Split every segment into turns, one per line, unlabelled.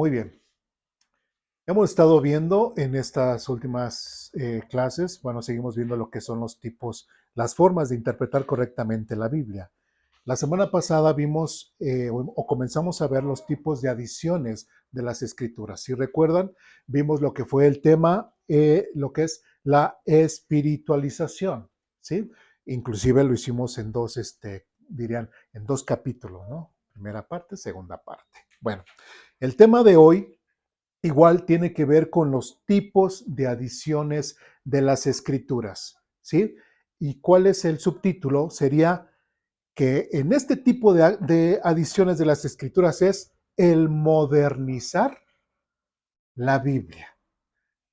Muy bien. Hemos estado viendo en estas últimas clases, bueno, seguimos viendo lo que son los tipos, las formas de interpretar correctamente la Biblia. La semana pasada vimos o comenzamos a ver los tipos de adiciones de las escrituras. Si recuerdan, vimos lo que fue el tema, lo que es la espiritualización, ¿sí? Inclusive lo hicimos en dos, dirían, en dos capítulos, ¿no? Primera parte, segunda parte. Bueno, el tema de hoy igual tiene que ver con los tipos de adiciones de las escrituras, ¿sí? ¿Y cuál es el subtítulo? Sería que en este tipo de adiciones de las escrituras es el modernizar la Biblia.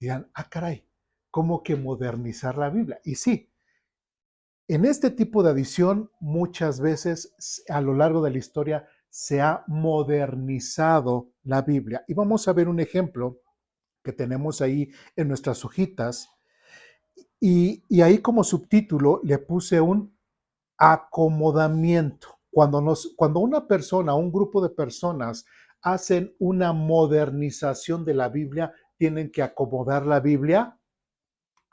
Dirán, caray, ¿cómo que modernizar la Biblia? Y sí, en este tipo de adición muchas veces a lo largo de la historia se ha modernizado la Biblia. Y vamos a ver un ejemplo que tenemos ahí en nuestras hojitas. Y ahí como subtítulo le puse un acomodamiento. Cuando una persona, un grupo de personas hacen una modernización de la Biblia, tienen que acomodar la Biblia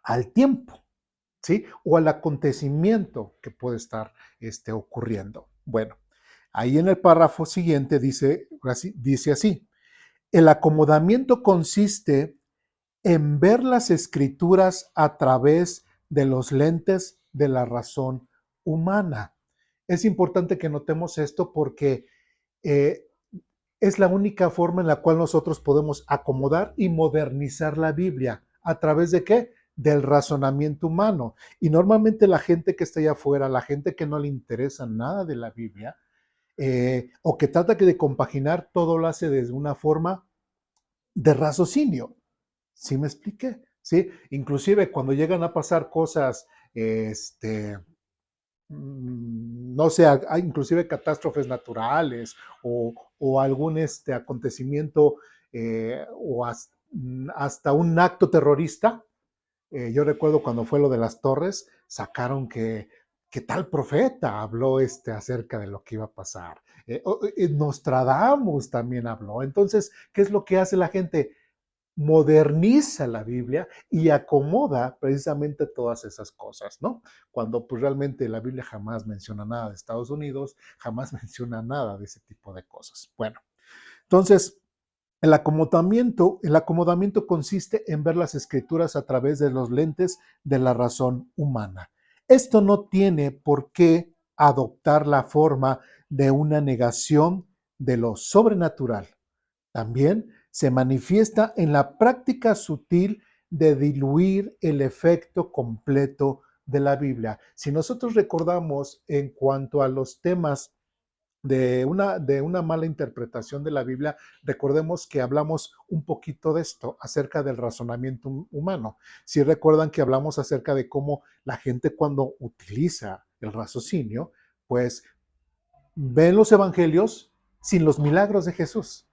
al tiempo, ¿sí? O al acontecimiento que puede estar ocurriendo. Bueno, ahí en el párrafo siguiente dice así, el acomodamiento consiste en ver las escrituras a través de los lentes de la razón humana. Es importante que notemos esto porque eh, es la única forma en la cual nosotros podemos acomodar y modernizar la Biblia. ¿A través de qué? Del razonamiento humano. Y normalmente la gente que está allá afuera, la gente que no le interesa nada de la Biblia, o que trata de compaginar, todo lo hace desde una forma de raciocinio. ¿Sí me expliqué? ¿Sí? Inclusive cuando llegan a pasar cosas, no sé, inclusive catástrofes naturales o algún acontecimiento hasta un acto terrorista. Yo recuerdo cuando fue lo de las torres, sacaron que tal profeta habló acerca de lo que iba a pasar. Nostradamus también habló. Entonces, ¿qué es lo que hace la gente? Moderniza la Biblia y acomoda precisamente todas esas cosas, ¿no? Cuando pues realmente la Biblia jamás menciona nada de Estados Unidos, jamás menciona nada de ese tipo de cosas. Bueno, entonces el acomodamiento consiste en ver las escrituras a través de los lentes de la razón humana. Esto no tiene por qué adoptar la forma de una negación de lo sobrenatural. También se manifiesta en la práctica sutil de diluir el efecto completo de la Biblia. Si nosotros recordamos en cuanto a los temas de una mala interpretación de la Biblia, recordemos que hablamos un poquito de esto, acerca del razonamiento humano. Si recuerdan que hablamos acerca de cómo la gente cuando utiliza el raciocinio, pues ven los evangelios sin los milagros de Jesús.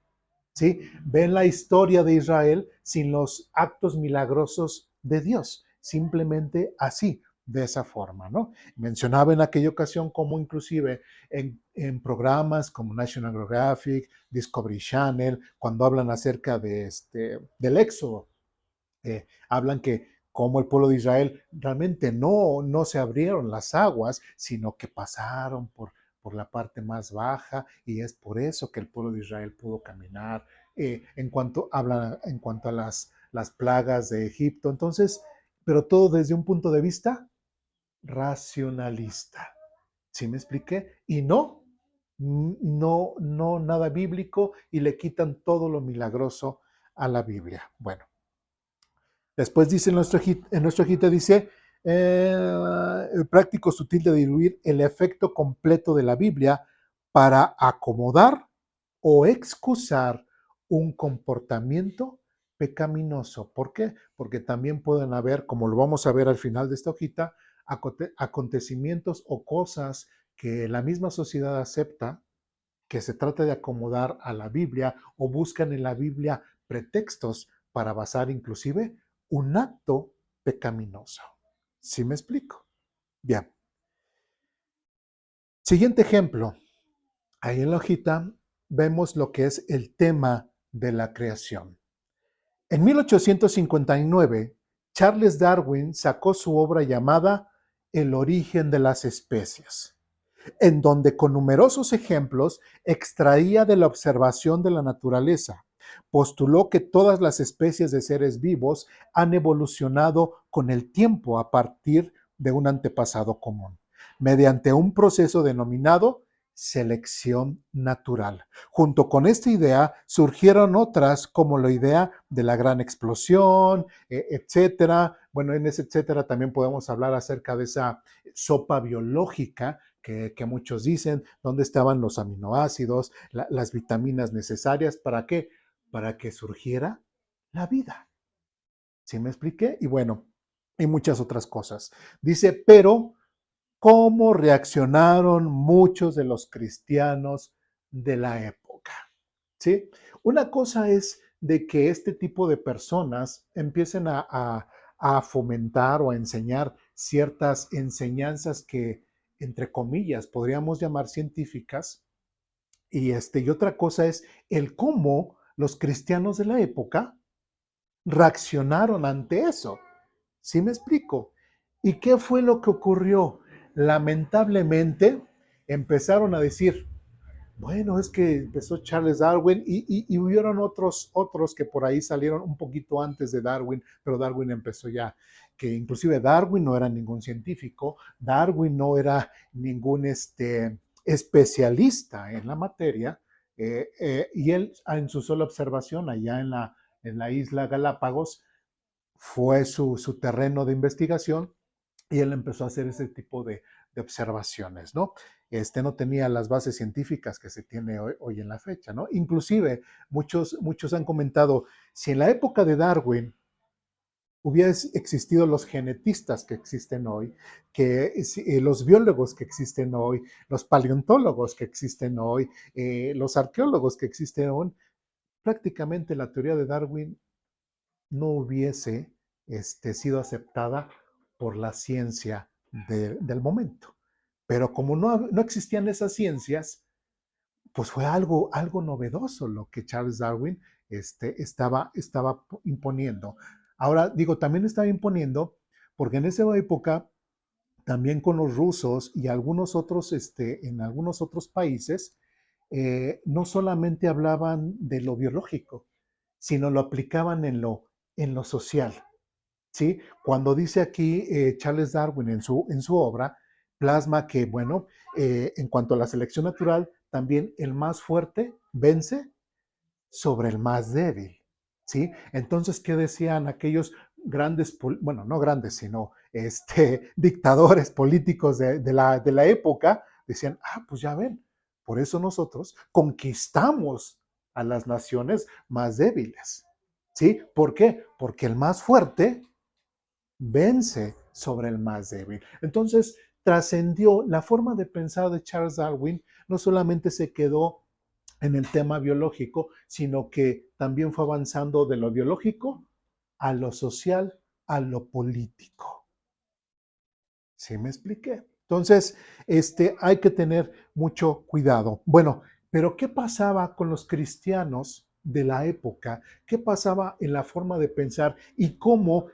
¿Sí? Ven la historia de Israel sin los actos milagrosos de Dios, simplemente así, de esa forma, ¿no? Mencionaba en aquella ocasión como inclusive en programas como National Geographic, Discovery Channel, cuando hablan acerca del Éxodo, hablan que como el pueblo de Israel realmente no se abrieron las aguas, sino que pasaron por la parte más baja y es por eso que el pueblo de Israel pudo caminar. En cuanto a las plagas de Egipto, entonces, pero todo desde un punto de vista racionalista. ¿Sí me expliqué? Y no nada bíblico y le quitan todo lo milagroso a la Biblia. Bueno, después dice en nuestra hojita dice, el práctico sutil de diluir el efecto completo de la Biblia para acomodar o excusar un comportamiento pecaminoso. ¿Por qué? Porque también pueden haber, como lo vamos a ver al final de esta hojita, acontecimientos o cosas que la misma sociedad acepta, que se trata de acomodar a la Biblia o buscan en la Biblia pretextos para basar inclusive un acto pecaminoso. ¿Sí me explico? Bien. Siguiente ejemplo. Ahí en la hojita vemos lo que es el tema de la creación. En 1859, Charles Darwin sacó su obra llamada El origen de las especies, en donde con numerosos ejemplos extraía de la observación de la naturaleza. Postuló que todas las especies de seres vivos han evolucionado con el tiempo a partir de un antepasado común, mediante un proceso denominado selección natural. Junto con esta idea surgieron otras como la idea de la gran explosión, etcétera. Bueno, en ese etcétera también podemos hablar acerca de esa sopa biológica que muchos dicen, dónde estaban los aminoácidos, las vitaminas necesarias, ¿para qué? Para que surgiera la vida. ¿Sí me expliqué? Y bueno, y muchas otras cosas. Dice, pero ¿cómo reaccionaron muchos de los cristianos de la época? ¿Sí? Una cosa es de que este tipo de personas empiecen a fomentar o a enseñar ciertas enseñanzas que, entre comillas, podríamos llamar científicas. Y otra cosa es el cómo los cristianos de la época reaccionaron ante eso. ¿Sí me explico? ¿Y qué fue lo que ocurrió? Lamentablemente empezaron a decir, bueno, es que empezó Charles Darwin y hubieron otros que por ahí salieron un poquito antes de Darwin, pero Darwin empezó ya, que inclusive Darwin no era ningún científico, Darwin no era ningún especialista en la materia, y él en su sola observación allá en la isla Galápagos fue su terreno de investigación y él empezó a hacer ese tipo de observaciones, ¿no? No tenía las bases científicas que se tiene hoy en la fecha, ¿no? Inclusive, muchos han comentado, si en la época de Darwin hubiera existido los genetistas que existen hoy, los biólogos que existen hoy, los paleontólogos que existen hoy, los arqueólogos que existen hoy, prácticamente la teoría de Darwin no hubiese sido aceptada por la ciencia del momento. Pero como no existían esas ciencias, pues fue algo novedoso lo que Charles Darwin estaba imponiendo. Ahora, digo, también estaba imponiendo porque en esa época, también con los rusos y algunos otros, en algunos otros países, no solamente hablaban de lo biológico, sino lo aplicaban en lo social. ¿Sí? Cuando dice aquí Charles Darwin en su obra, plasma que, bueno, en cuanto a la selección natural, también el más fuerte vence sobre el más débil, ¿sí? Entonces, ¿qué decían aquellos grandes, bueno, no grandes, sino dictadores políticos de la época? Decían, pues ya ven, por eso nosotros conquistamos a las naciones más débiles, ¿sí? ¿Por qué? Porque el más fuerte vence sobre el más débil. Entonces, trascendió la forma de pensar de Charles Darwin, no solamente se quedó en el tema biológico, sino que también fue avanzando de lo biológico a lo social, a lo político. ¿Sí me expliqué? Entonces, hay que tener mucho cuidado. Bueno, pero ¿qué pasaba con los cristianos de la época? ¿Qué pasaba en la forma de pensar y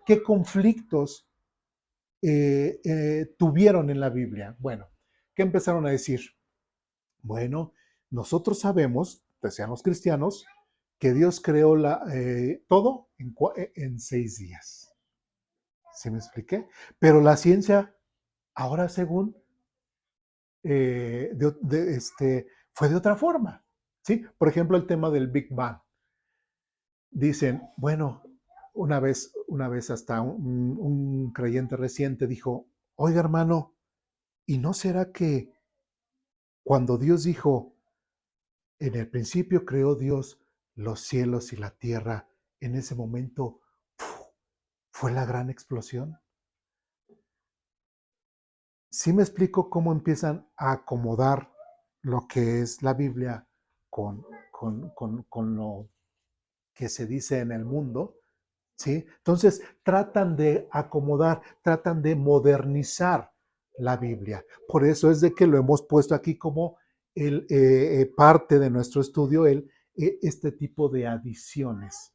qué conflictos tuvieron en la Biblia? Bueno, ¿qué empezaron a decir? Bueno, nosotros sabemos, decían los cristianos, que Dios creó todo en 6 días. ¿Sí me expliqué? Pero la ciencia, ahora según, fue de otra forma. ¿Sí? Por ejemplo, el tema del Big Bang. Dicen, bueno, una vez hasta un creyente reciente dijo, oiga hermano, ¿y no será que cuando Dios dijo, en el principio creó Dios los cielos y la tierra, en ese momento fue la gran explosión? Sí me explico cómo empiezan a acomodar lo que es la Biblia con lo que se dice en el mundo, ¿sí? Entonces tratan de acomodar, tratan de modernizar la Biblia. Por eso es de que lo hemos puesto aquí como parte de nuestro estudio, este tipo de adiciones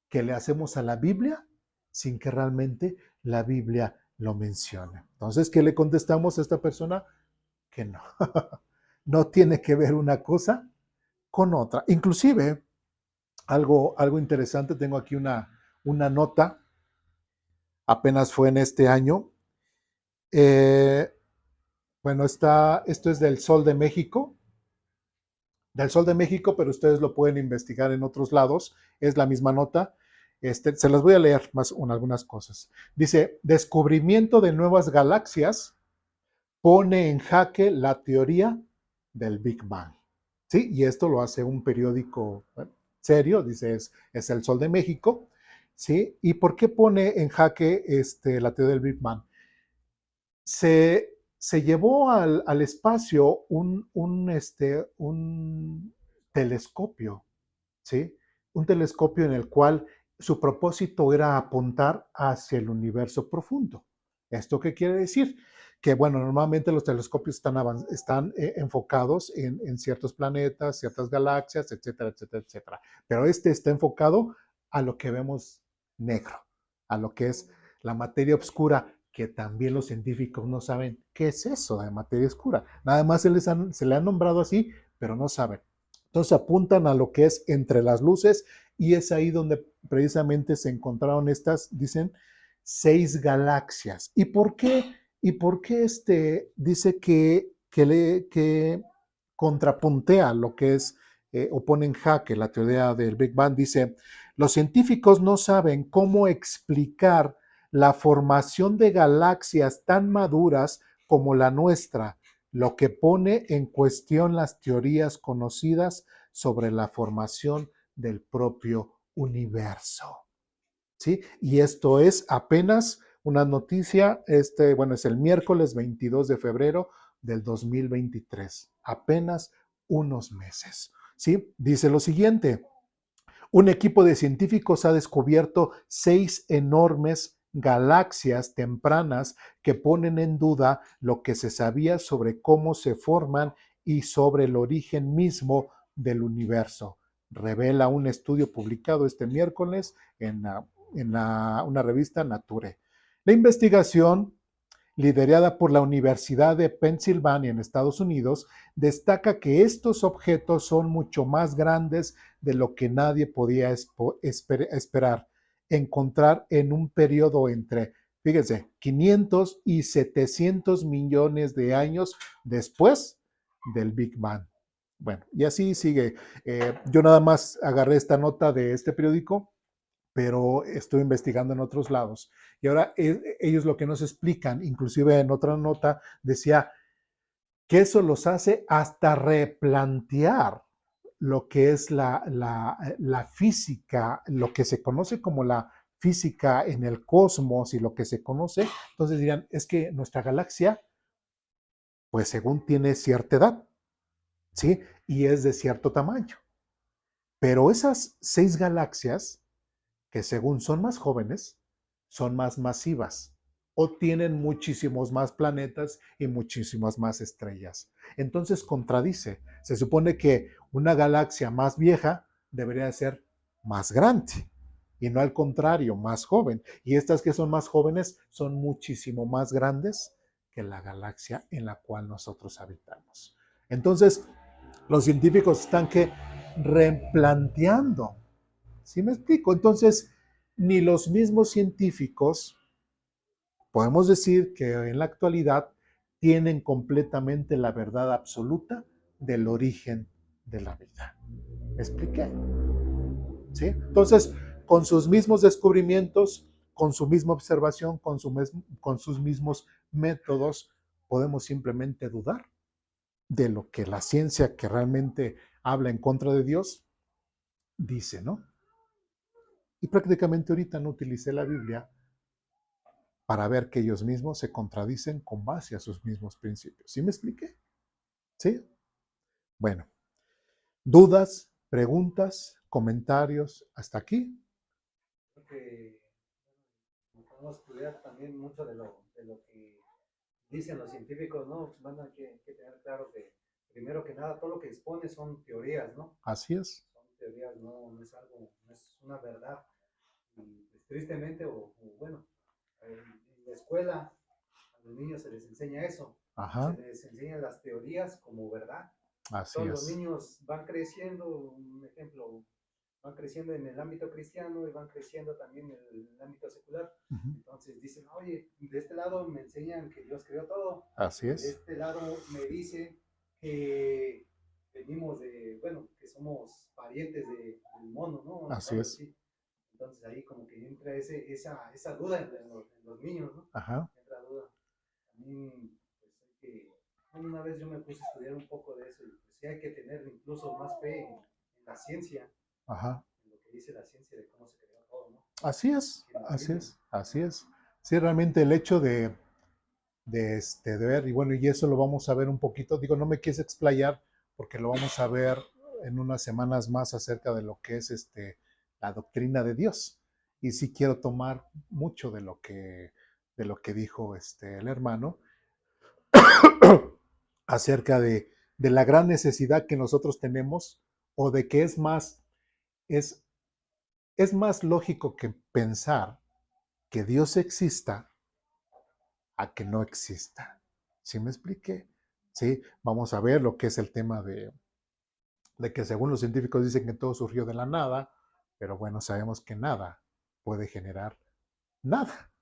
que le hacemos a la Biblia sin que realmente la Biblia lo mencione. Entonces, ¿qué le contestamos a esta persona? Que no. No tiene que ver una cosa con otra. Inclusive, algo interesante, tengo aquí una nota, apenas fue en este año. Eh, bueno, esto es del Sol de México, pero ustedes lo pueden investigar en otros lados. Es la misma nota. Se las voy a leer más algunas cosas. Dice, descubrimiento de nuevas galaxias pone en jaque la teoría del Big Bang. ¿Sí? Y esto lo hace un periódico serio, dice, es el Sol de México. ¿Sí? ¿Y por qué pone en jaque la teoría del Big Bang? Se llevó al espacio un telescopio, ¿sí? Un telescopio en el cual su propósito era apuntar hacia el universo profundo. ¿Esto qué quiere decir? Que, bueno, normalmente los telescopios están enfocados en ciertos planetas, ciertas galaxias, etcétera, etcétera, etcétera. Pero este está enfocado a lo que vemos negro, a lo que es la materia oscura, que también los científicos no saben qué es eso de materia oscura. Nada más se le han nombrado así, pero no saben. Entonces apuntan a lo que es entre las luces y es ahí donde precisamente se encontraron estas, dicen, 6 galaxias. ¿Y por qué? ¿Y por qué dice que contrapuntea lo que es o pone en jaque la teoría del Big Bang? Dice, los científicos no saben cómo explicar la formación de galaxias tan maduras como la nuestra, lo que pone en cuestión las teorías conocidas sobre la formación del propio universo. ¿Sí? Y esto es apenas una noticia, bueno, es el miércoles 22 de febrero del 2023, apenas unos meses. ¿Sí? Dice lo siguiente, un equipo de científicos ha descubierto 6 enormes galaxias tempranas que ponen en duda lo que se sabía sobre cómo se forman y sobre el origen mismo del universo, revela un estudio publicado este miércoles una revista Nature. La investigación, liderada por la Universidad de Pensilvania en Estados Unidos, destaca que estos objetos son mucho más grandes de lo que nadie podía esperar encontrar en un periodo entre, fíjense, 500 y 700 millones de años después del Big Bang. Bueno, y así sigue. Yo nada más agarré esta nota de este periódico, pero estoy investigando en otros lados. Y ahora ellos lo que nos explican, inclusive en otra nota, decía que eso los hace hasta replantear lo que es la física, lo que se conoce como la física en el cosmos y lo que se conoce. Entonces dirían, es que nuestra galaxia, pues según tiene cierta edad, ¿sí? Y es de cierto tamaño. Pero esas 6 galaxias que según son más jóvenes, son más masivas o tienen muchísimos más planetas y muchísimas más estrellas. Entonces contradice. Se supone que una galaxia más vieja debería ser más grande y no al contrario, más joven. Y estas que son más jóvenes son muchísimo más grandes que la galaxia en la cual nosotros habitamos. Entonces, los científicos están que replanteando. ¿Sí me explico? Entonces, ni los mismos científicos podemos decir que en la actualidad tienen completamente la verdad absoluta del origen de la vida. ¿Me expliqué? ¿Sí? Entonces, con sus mismos descubrimientos, con su misma observación, con sus mismos métodos, podemos simplemente dudar de lo que la ciencia que realmente habla en contra de Dios dice, ¿no? Y prácticamente ahorita no utilicé la Biblia para ver que ellos mismos se contradicen con base a sus mismos principios. ¿Sí me expliqué? ¿Sí? Bueno, dudas, preguntas, comentarios, hasta aquí.
Que podemos estudiar también mucho de lo que dicen los científicos, ¿no? Van a que tener claro que, primero que nada, todo lo que dispone son teorías, ¿no?
Así es.
teorías, no es algo, no es una verdad. Y pues, tristemente, bueno, en la escuela a los niños se les enseña eso, se
Ajá,
les enseña las teorías como verdad.
así
Todos los
es.
niños van creciendo, un ejemplo, van creciendo en el ámbito cristiano y van creciendo también en el ámbito secular.
Ujú,
Entonces dicen, oye, de este lado me enseñan que Dios creó todo,
así
y de
es,
este lado me dicen que venimos de, bueno, que somos parientes del mono, ¿no?
así
Algo
es.
así. Entonces ahí como que entra esa duda en los niños, ¿no?
Ajá,
Entra duda. También, pues hay que, bueno, una vez yo me puse a estudiar un poco de eso y pues sí hay que tener incluso más fe en la ciencia,
ajá.
en lo que dice la ciencia de cómo se creó todo, ¿no?
Así es,
Que en la
así
Biblia.
es, así es. Sí, realmente el hecho de ver, y bueno, y eso lo vamos a ver un poquito, digo, no me quise explayar porque lo vamos a ver en unas semanas más acerca de lo que es la doctrina de Dios. Y sí quiero tomar mucho de lo que dijo el hermano acerca de la gran necesidad que nosotros tenemos o de que es, es más lógico que pensar que Dios exista a que no exista. ¿Sí me expliqué? Sí, vamos a ver lo que es el tema de que según los científicos dicen que todo surgió de la nada, pero bueno, sabemos que nada puede generar nada.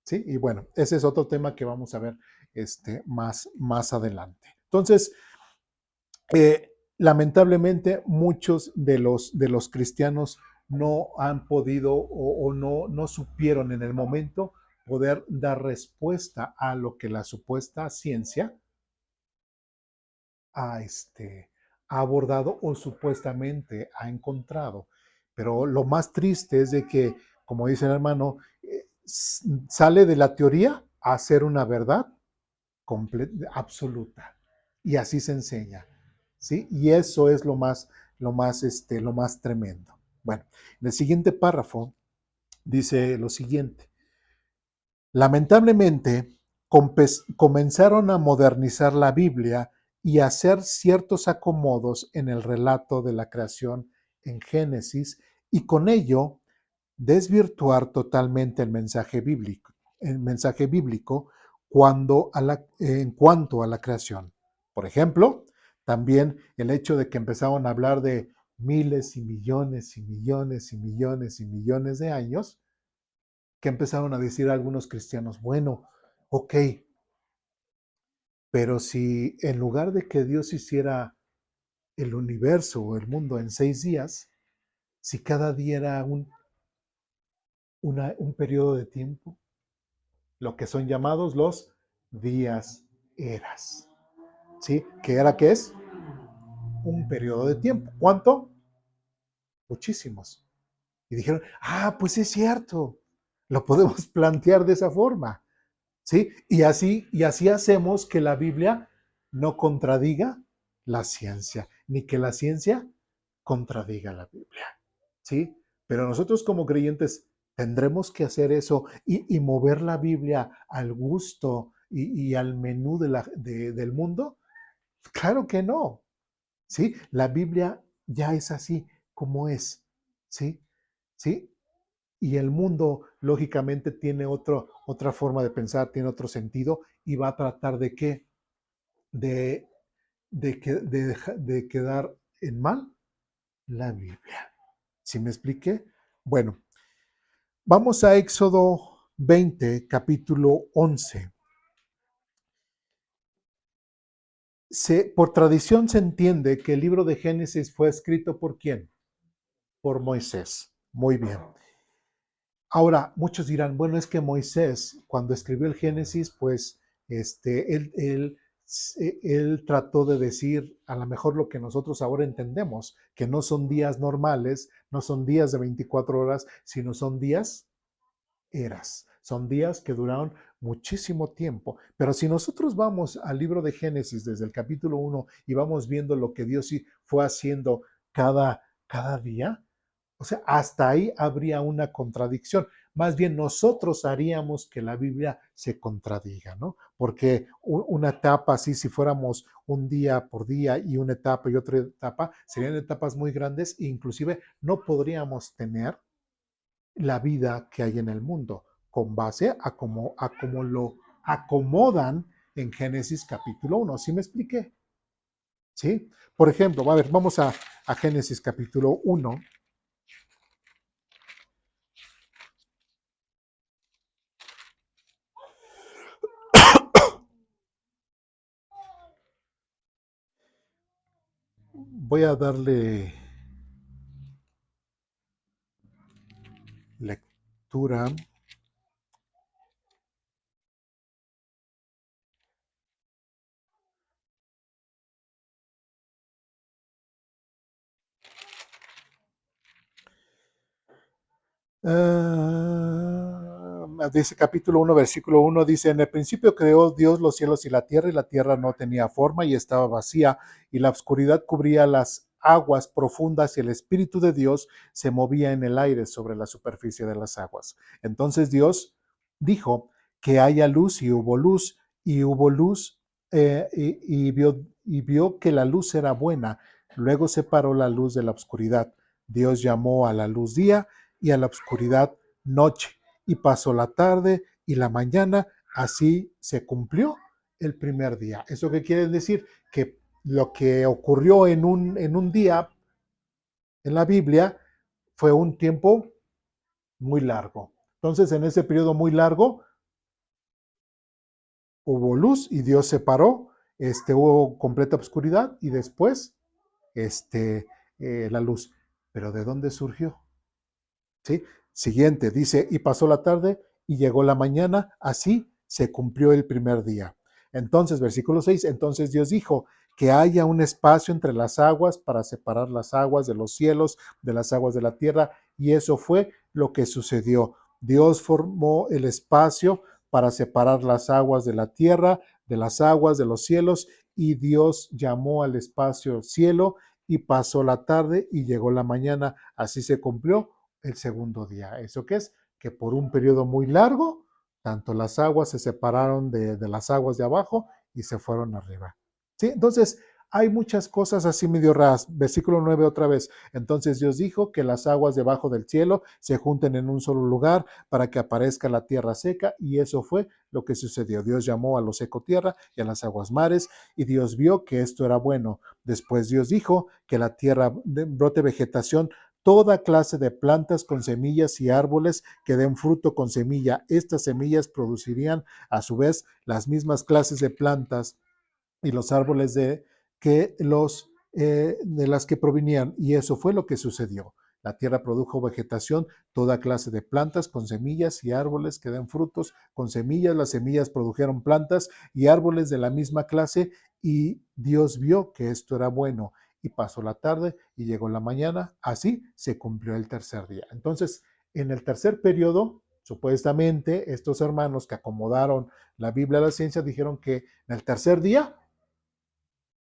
¿Sí? Y bueno, ese es otro tema que vamos a ver más adelante. Entonces, lamentablemente, muchos de los cristianos no han podido o no supieron en el momento poder dar respuesta a lo que la supuesta ciencia ha, ha abordado o supuestamente ha encontrado. Pero lo más triste es de que, como dice el hermano, sale de la teoría a ser una verdad absoluta. Y así se enseña. ¿Sí? Y eso es lo más tremendo. Bueno, en el siguiente párrafo dice lo siguiente. Lamentablemente, comenzaron a modernizar la Biblia y a hacer ciertos acomodos en el relato de la creación en Génesis y con ello desvirtuar totalmente el mensaje bíblico en cuanto a la creación. Por ejemplo, también el hecho de que empezaron a hablar de miles y millones y millones y millones y millones de años, que empezaron a decir algunos cristianos, bueno, ok, pero si en lugar de que Dios hiciera el universo o el mundo en 6 días, si cada día era un periodo de tiempo, lo que son llamados los días eras, ¿sí? ¿Qué era qué es? Un periodo de tiempo. ¿Cuánto? Muchísimos. Y dijeron, pues es cierto, lo podemos plantear de esa forma. ¿Sí? Y así hacemos que la Biblia no contradiga la ciencia, ni que la ciencia contradiga la Biblia. ¿Sí? Pero nosotros como creyentes tendremos que hacer eso y mover la Biblia al gusto y al menú del mundo. Claro que no. ¿Sí? La Biblia ya es así como es. ¿Sí? ¿Sí? Y el mundo, lógicamente, tiene otra forma de pensar, tiene otro sentido y va a tratar de qué? De, de quedar en mal la Biblia. ¿Sí me expliqué? Bueno, vamos a Éxodo 20, capítulo 11. Por tradición se entiende que el libro de Génesis fue escrito ¿por quién? Por Moisés. Muy bien. Ahora, muchos dirán, bueno, es que Moisés, cuando escribió el Génesis, pues él trató de decir a lo mejor lo que nosotros ahora entendemos, que no son días normales, no son días de 24 horas, sino son días eras, son días que duraron muchísimo tiempo. Pero si nosotros vamos al libro de Génesis desde el capítulo 1 y vamos viendo lo que Dios fue haciendo cada día, o sea, hasta ahí habría una contradicción. más bien nosotros haríamos que la Biblia se contradiga, ¿no? Porque una etapa así, si fuéramos un día por día y una etapa y otra etapa, serían etapas muy grandes e inclusive no podríamos tener la vida que hay en el mundo con base a cómo lo acomodan en Génesis capítulo 1. ¿Sí me expliqué? ¿Sí? Por ejemplo, a ver, vamos a Génesis capítulo 1. Voy a darle lectura. Dice capítulo 1, versículo 1, dice, en el principio creó Dios los cielos y la tierra no tenía forma y estaba vacía, y la oscuridad cubría las aguas profundas y el Espíritu de Dios se movía en el aire sobre la superficie de las aguas. Entonces Dios dijo que haya luz y hubo luz, y vio que la luz era buena. Luego separó la luz de la oscuridad. Dios llamó a la luz día y a la oscuridad noche, y pasó la tarde y la mañana, así se cumplió el primer día. ¿Eso qué quiere decir? Que lo que ocurrió en un día en la Biblia fue un tiempo muy largo. Entonces, en ese periodo muy largo hubo luz y Dios separó, hubo completa oscuridad y después la luz. Pero ¿de dónde surgió? ¿Sí? Siguiente, dice, y pasó la tarde y llegó la mañana, así se cumplió el primer día. Entonces, versículo 6, entonces Dios dijo, que haya un espacio entre las aguas para separar las aguas de los cielos de las aguas de la tierra, y eso fue lo que sucedió. Dios formó el espacio para separar las aguas de la tierra de las aguas de los cielos, y Dios llamó al espacio cielo, y pasó la tarde y llegó la mañana, así se cumplió el segundo día. ¿Eso qué es? Que por un periodo muy largo, tanto las aguas se separaron de las aguas de abajo y se fueron arriba. ¿Sí? Entonces, hay muchas cosas así medio raras. Versículo 9 otra vez. Entonces Dios dijo que las aguas debajo del cielo se junten en un solo lugar para que aparezca la tierra seca, y eso fue lo que sucedió. Dios llamó a lo seco tierra y a las aguas mares, y Dios vio que esto era bueno. Después Dios dijo que la tierra brote vegetación, toda clase de plantas con semillas y árboles que den fruto con semilla. Estas semillas producirían a su vez las mismas clases de plantas y los árboles de las que provenían, y eso fue lo que sucedió. La tierra produjo vegetación, toda clase de plantas con semillas y árboles que den frutos con semillas. Las semillas produjeron plantas y árboles de la misma clase, y Dios vio que esto era bueno. Y pasó la tarde y llegó la mañana, así se cumplió el tercer día. Entonces, en el tercer periodo, supuestamente, estos hermanos que acomodaron la Biblia a la ciencia dijeron que en el tercer día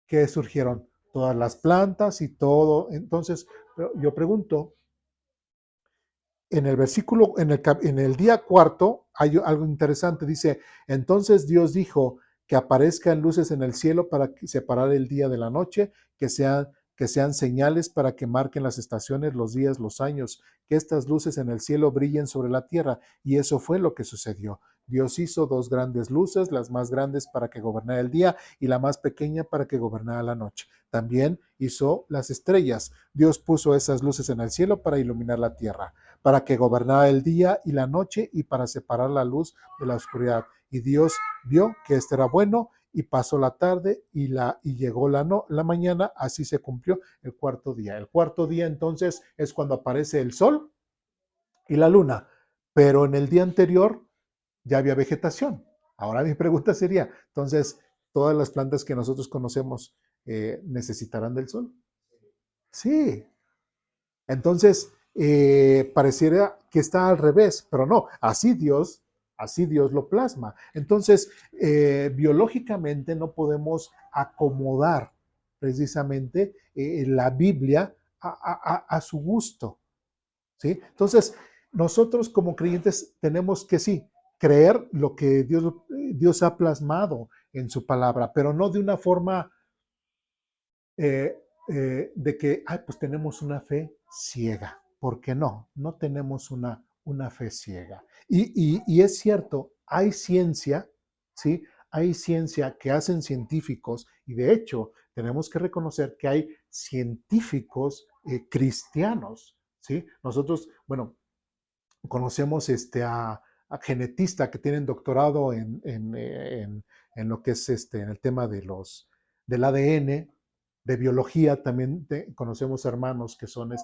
que surgieron todas las plantas y todo. Entonces, yo pregunto, en el versículo, en el día cuarto, hay algo interesante. Dice, entonces Dios dijo que aparezcan luces en el cielo para separar el día de la noche, que sean señales para que marquen las estaciones, los días, los años, que estas luces en el cielo brillen sobre la tierra. Y eso fue lo que sucedió. Dios hizo dos grandes luces, las más grandes para que gobernara el día y la más pequeña para que gobernara la noche. También hizo las estrellas. Dios puso esas luces en el cielo para iluminar la tierra, para que gobernara el día y la noche, y para separar la luz de la oscuridad. Y Dios vio que esto era bueno, y pasó la tarde y llegó la mañana, así se cumplió el cuarto día. El cuarto día entonces es cuando aparece el sol y la luna, pero en el día anterior ya había vegetación. Ahora mi pregunta sería, entonces, ¿todas las plantas que nosotros conocemos necesitarán del sol? Sí. Entonces, pareciera que está al revés, pero no, así Dios lo plasma. Entonces, biológicamente no podemos acomodar precisamente la Biblia a su gusto, ¿sí? Entonces, nosotros como creyentes tenemos que sí, creer lo que Dios ha plasmado en su palabra, pero no de una forma eh, de que, ay, pues tenemos una fe ciega, porque no tenemos una fe ciega. Y es cierto, hay ciencia, ¿sí? Hay ciencia que hacen científicos y de hecho tenemos que reconocer que hay científicos cristianos, ¿sí? Nosotros, bueno, conocemos a genetistas que tienen doctorado en lo que es en el tema del ADN, de biología, también conocemos hermanos que son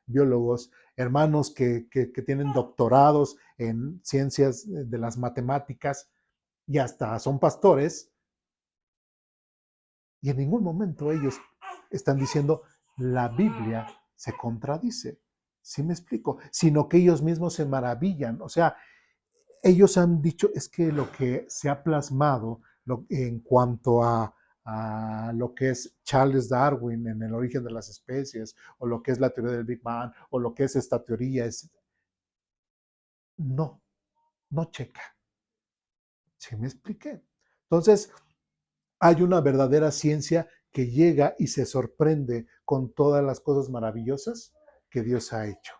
biólogos, hermanos que tienen doctorados en ciencias de las matemáticas y hasta son pastores, y en ningún momento ellos están diciendo la Biblia se contradice. ¿Sí me explico? Sino que ellos mismos se maravillan. O sea, ellos han dicho es que lo que se ha plasmado en cuanto a lo que es Charles Darwin en el origen de las especies, o lo que es la teoría del Big Bang, o lo que es esta teoría, no, no checa. ¿Sí me expliqué? Entonces, hay una verdadera ciencia que llega y se sorprende con todas las cosas maravillosas que Dios ha hecho.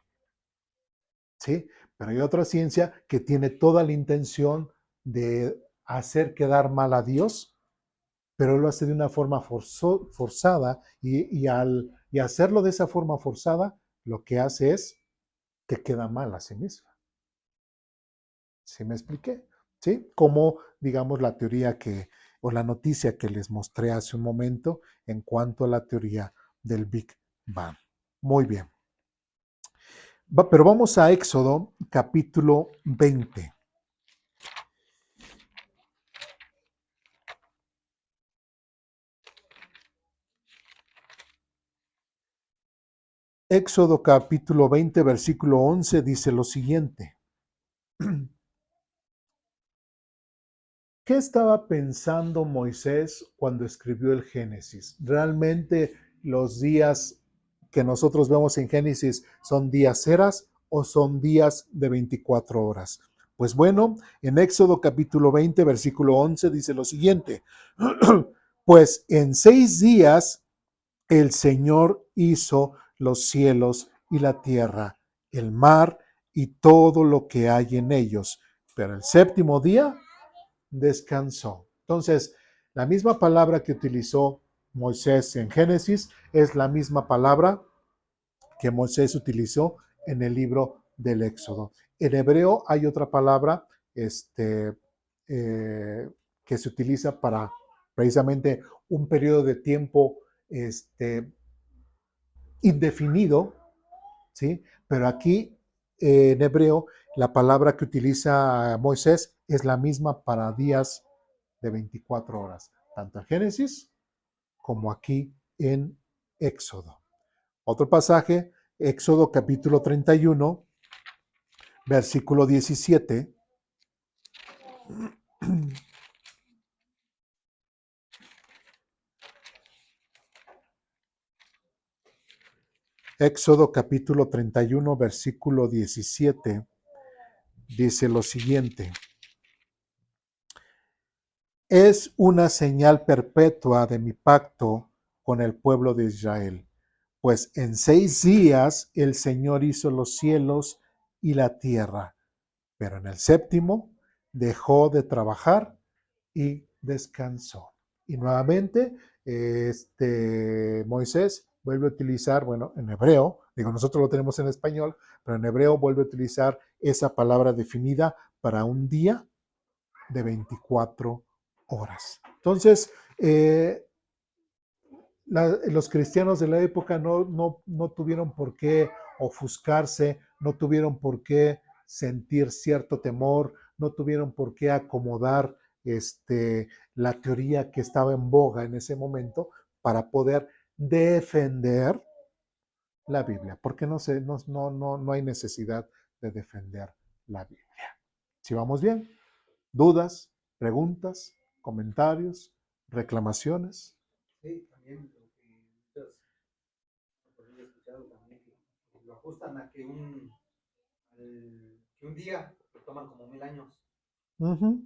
¿Sí? Pero hay otra ciencia que tiene toda la intención de hacer quedar mal a Dios, pero lo hace de una forma forzada y hacerlo de esa forma forzada, lo que hace es que queda mal a sí misma. ¿Sí me expliqué? ¿Sí? Como, digamos, la teoría o la noticia que les mostré hace un momento en cuanto a la teoría del Big Bang. Muy bien. Pero vamos a Éxodo capítulo 20. Éxodo capítulo 20, versículo 11 dice lo siguiente. ¿Qué estaba pensando Moisés cuando escribió el Génesis? ¿Realmente los días que nosotros vemos en Génesis son días eras o son días de 24 horas? Pues bueno, en Éxodo capítulo 20, versículo 11 dice lo siguiente. Pues en 6 días el Señor hizo los cielos y la tierra, el mar y todo lo que hay en ellos. Pero el séptimo día descansó. Entonces, la misma palabra que utilizó Moisés en Génesis es la misma palabra que Moisés utilizó en el libro del Éxodo. En hebreo hay otra palabra que se utiliza para precisamente un periodo de tiempo indefinido, ¿sí? Pero aquí en hebreo la palabra que utiliza Moisés es la misma para días de 24 horas, tanto en Génesis como aquí en Éxodo. Otro pasaje, Éxodo capítulo 31, versículo 17. Éxodo capítulo 31, versículo 17, dice lo siguiente. Es una señal perpetua de mi pacto con el pueblo de Israel, pues en 6 días el Señor hizo los cielos y la tierra, pero en el séptimo dejó de trabajar y descansó. Y nuevamente, Moisés vuelve a utilizar, bueno, en hebreo, digo, nosotros lo tenemos en español, pero en hebreo vuelve a utilizar esa palabra definida para un día de 24 horas. Entonces, los cristianos de la época no tuvieron por qué ofuscarse, no tuvieron por qué sentir cierto temor, no tuvieron por qué acomodar la teoría que estaba en boga en ese momento para poder defender la Biblia, porque no hay necesidad de defender la Biblia. Si vamos bien, dudas, preguntas, comentarios, reclamaciones.
Sí, también lo que muchas por ahí he escuchado también que lo ajustan a que que un día lo toman como 1000 años.
Ujú.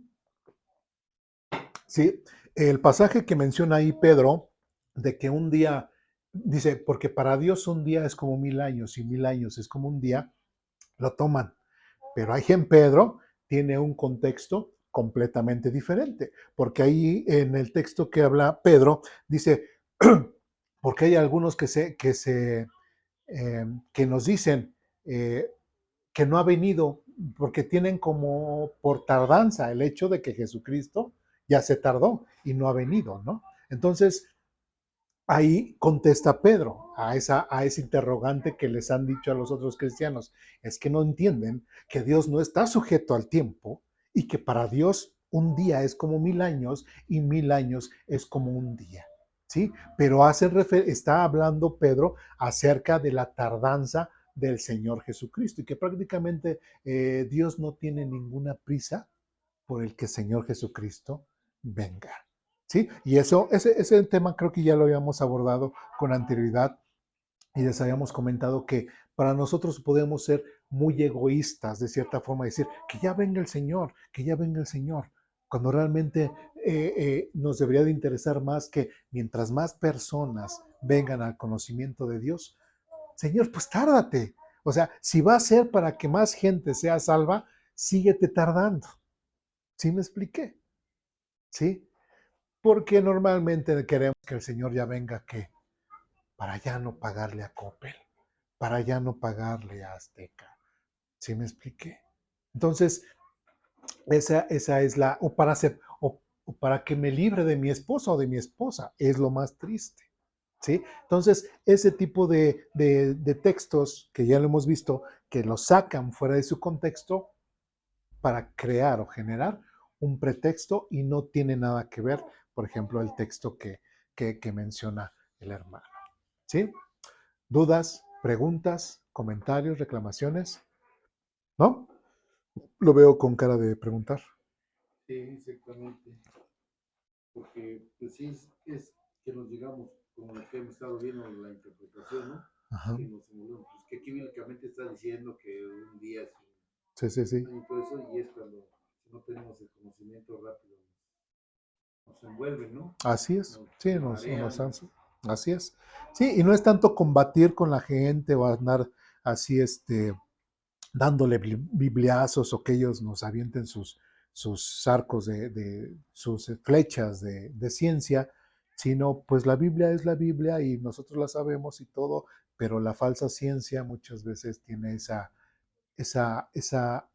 Sí, el pasaje que menciona ahí Pedro, de que un día, dice, porque para Dios un día es como 1000 años y 1000 años es como un día, lo toman. Pero ahí en Pedro tiene un contexto completamente diferente, porque ahí en el texto que habla Pedro dice, porque hay algunos que nos dicen eh, que no ha venido, porque tienen como por tardanza el hecho de que Jesucristo ya se tardó y no ha venido, ¿no? Entonces, ahí contesta Pedro a ese interrogante que les han dicho a los otros cristianos. Es que no entienden que Dios no está sujeto al tiempo y que para Dios un día es como 1000 años y 1000 años es como un día. ¿Sí? Pero está hablando Pedro acerca de la tardanza del Señor Jesucristo y que prácticamente Dios no tiene ninguna prisa por el que el Señor Jesucristo venga. ¿Sí? Y ese tema creo que ya lo habíamos abordado con anterioridad y les habíamos comentado que para nosotros podemos ser muy egoístas de cierta forma, decir que ya venga el Señor, que ya venga el Señor, cuando realmente nos debería de interesar más que mientras más personas vengan al conocimiento de Dios, Señor, pues tárdate. O sea, si va a ser para que más gente sea salva, síguete tardando. ¿Sí me expliqué? ¿Sí? Porque normalmente queremos que el Señor ya venga que para ya no pagarle a Coppel, para ya no pagarle a Azteca. ¿Sí me expliqué? Entonces, esa es o para que me libre de mi esposo o de mi esposa, es lo más triste. ¿Sí? Entonces, ese tipo de textos que ya lo hemos visto, que los sacan fuera de su contexto para crear o generar un pretexto y no tiene nada que ver, por ejemplo, el texto que menciona el hermano. ¿Sí? ¿Dudas, preguntas, comentarios, reclamaciones? ¿No? Lo veo con cara de preguntar.
Sí, exactamente. Porque, pues sí, es que nos digamos, como lo que hemos estado viendo, la interpretación, ¿no?
Ajá.
Que nos pues que aquí bíblicamente está diciendo que un día es
Sí, sí, sí.
un año y todo eso, y es cuando si no tenemos el conocimiento rápido, nos envuelven, ¿no?
Así es. Sí,
Nos
nos
marean,
han. Así es. Sí, y no es tanto combatir con la gente o andar así, dándole bibliazos o que ellos nos avienten sus arcos sus flechas de ciencia, sino pues la Biblia es la Biblia y nosotros la sabemos y todo, pero la falsa ciencia muchas veces tiene esa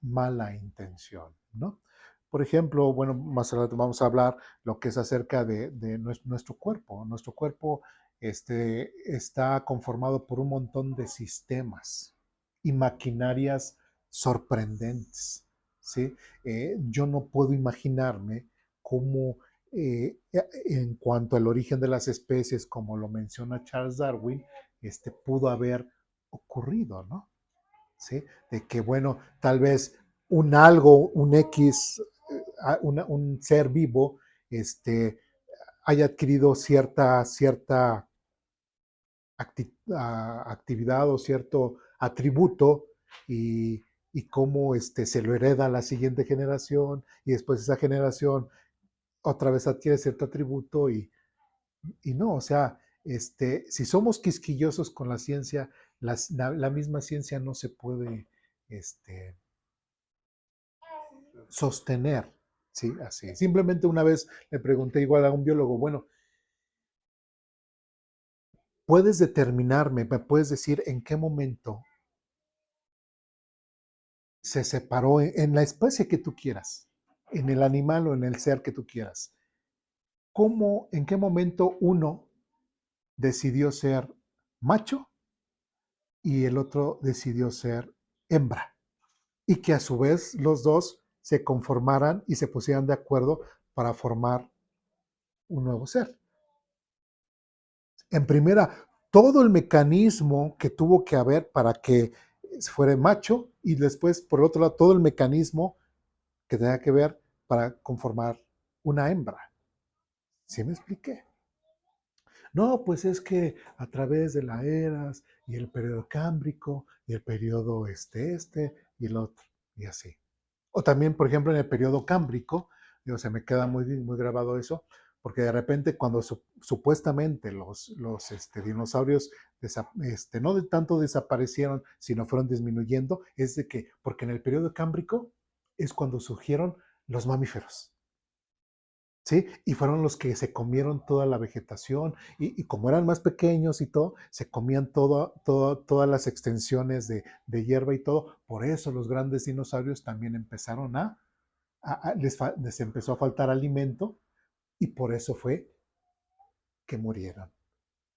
mala intención, ¿no? Por ejemplo, bueno, más adelante vamos a hablar lo que es acerca de nuestro cuerpo. Nuestro cuerpo está conformado por un montón de sistemas y maquinarias sorprendentes, ¿sí? Yo no puedo imaginarme cómo, en cuanto al origen de las especies, como lo menciona Charles Darwin, pudo haber ocurrido, ¿no? ¿Sí? De que, bueno, tal vez un algo, un X, un ser vivo, haya adquirido cierta actividad o cierto atributo y cómo se lo hereda a la siguiente generación y después esa generación otra vez adquiere cierto atributo y no, o sea, si somos quisquillosos con la ciencia, la misma ciencia no se puede este, sostener, ¿sí? Así. Simplemente una vez le pregunté igual a un biólogo, bueno, ¿puedes determinarme, me puedes decir en qué momento se separó en la especie que tú quieras, en el animal o en el ser que tú quieras? ¿Cómo, en qué momento uno decidió ser macho y el otro decidió ser hembra? Y que a su vez los dos se conformaran y se pusieran de acuerdo para formar un nuevo ser. En primera, todo el mecanismo que tuvo que haber para que fuera macho y después, por otro lado, todo el mecanismo que tenía que ver para conformar una hembra. ¿Sí me expliqué? No, pues es que a través de las eras y el periodo cámbrico y el periodo y el otro, y así. O también, por ejemplo, en el periodo cámbrico, digo, se me queda muy grabado eso, porque de repente cuando supuestamente los dinosaurios no de tanto desaparecieron, sino fueron disminuyendo, es de que, porque en el periodo cámbrico es cuando surgieron los mamíferos. ¿Sí? Y fueron los que se comieron toda la vegetación y como eran más pequeños y todo, se comían todas las extensiones de hierba y todo. Por eso los grandes dinosaurios también empezaron les empezó a faltar alimento y por eso fue que murieron.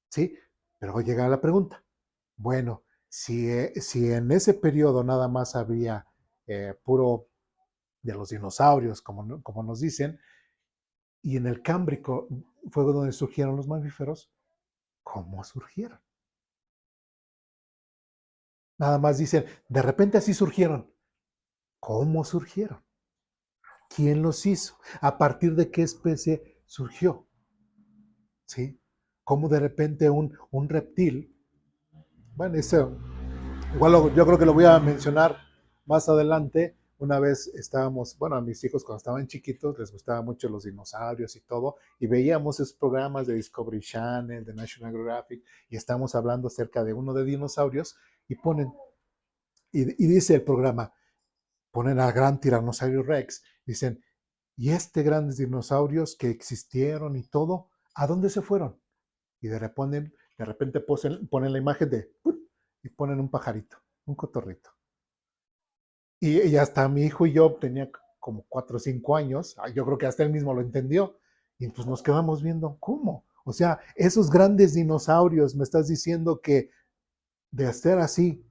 ¿Sí? Pero llega la pregunta. Bueno, si en ese periodo nada más había puro de los dinosaurios, como nos dicen, y en el Cámbrico fue donde surgieron los mamíferos, ¿cómo surgieron? Nada más dicen, de repente así surgieron. ¿Cómo surgieron? ¿Quién los hizo? ¿A partir de qué especie surgió? ¿Sí? ¿Cómo de repente un reptil? Bueno, eso igual yo creo que lo voy a mencionar más adelante. Una vez estábamos, bueno, a mis hijos cuando estaban chiquitos les gustaban mucho los dinosaurios y todo, y veíamos esos programas de Discovery Channel, de National Geographic, y estábamos hablando acerca de uno de dinosaurios, y y dice el programa, ponen al gran tiranosaurio Rex, dicen, y grandes dinosaurios que existieron y todo, ¿a dónde se fueron? Y de repente ponen la imagen y ponen un pajarito, un cotorrito. Y hasta mi hijo y yo tenía como 4 o 5 años, yo creo que hasta él mismo lo entendió, y pues nos quedamos viendo, ¿cómo? O sea, esos grandes dinosaurios, me estás diciendo que de ser así,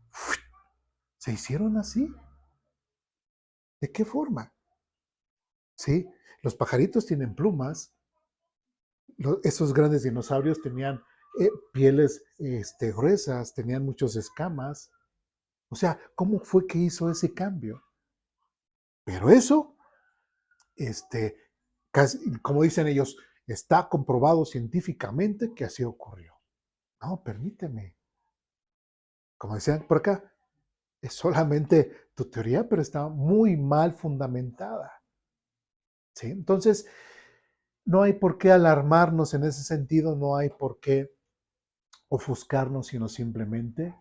¿se hicieron así? ¿De qué forma? ¿Sí? Los pajaritos tienen plumas, esos grandes dinosaurios tenían pieles gruesas, tenían muchas escamas. O sea, ¿cómo fue que hizo ese cambio? Pero eso, como dicen ellos, está comprobado científicamente que así ocurrió. No, permíteme. Como decían por acá, es solamente tu teoría, pero está muy mal fundamentada. ¿Sí? Entonces, no hay por qué alarmarnos en ese sentido, no hay por qué ofuscarnos, sino simplemente,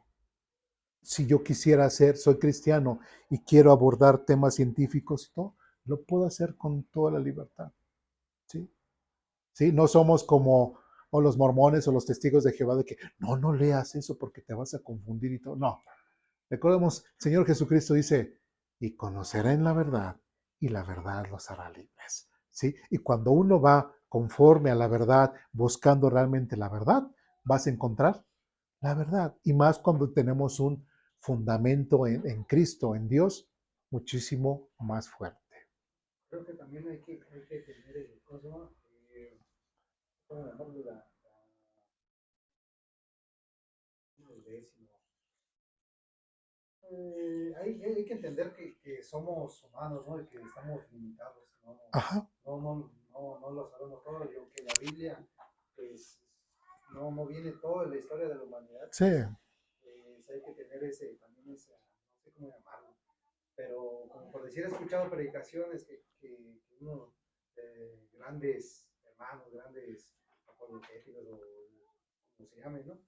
si yo quisiera soy cristiano y quiero abordar temas científicos y todo, lo puedo hacer con toda la libertad. ¿Sí? ¿Sí? No somos como los mormones o los testigos de Jehová de que no leas eso porque te vas a confundir y todo. No. Recordemos, Señor Jesucristo dice, y conocerán la verdad y la verdad los hará libres. ¿Sí? Y cuando uno va conforme a la verdad, buscando realmente la verdad, vas a encontrar la verdad. Y más cuando tenemos un fundamento en Cristo, en Dios, muchísimo más fuerte.
Creo que también hay que tener ¿cómo se llama? ¿Cómo llamarlo? El décimo. Hay que entender que somos humanos, ¿no? Y que estamos limitados, ¿no?
Ajá.
No lo sabemos todo, y aunque la Biblia pues, no viene toda la historia de la humanidad,
Sí.
pues, hay que tener también no sé cómo llamarlo, pero como por decir, he escuchado predicaciones que unos grandes hermanos, grandes apologéticos, o como se llame, ¿no?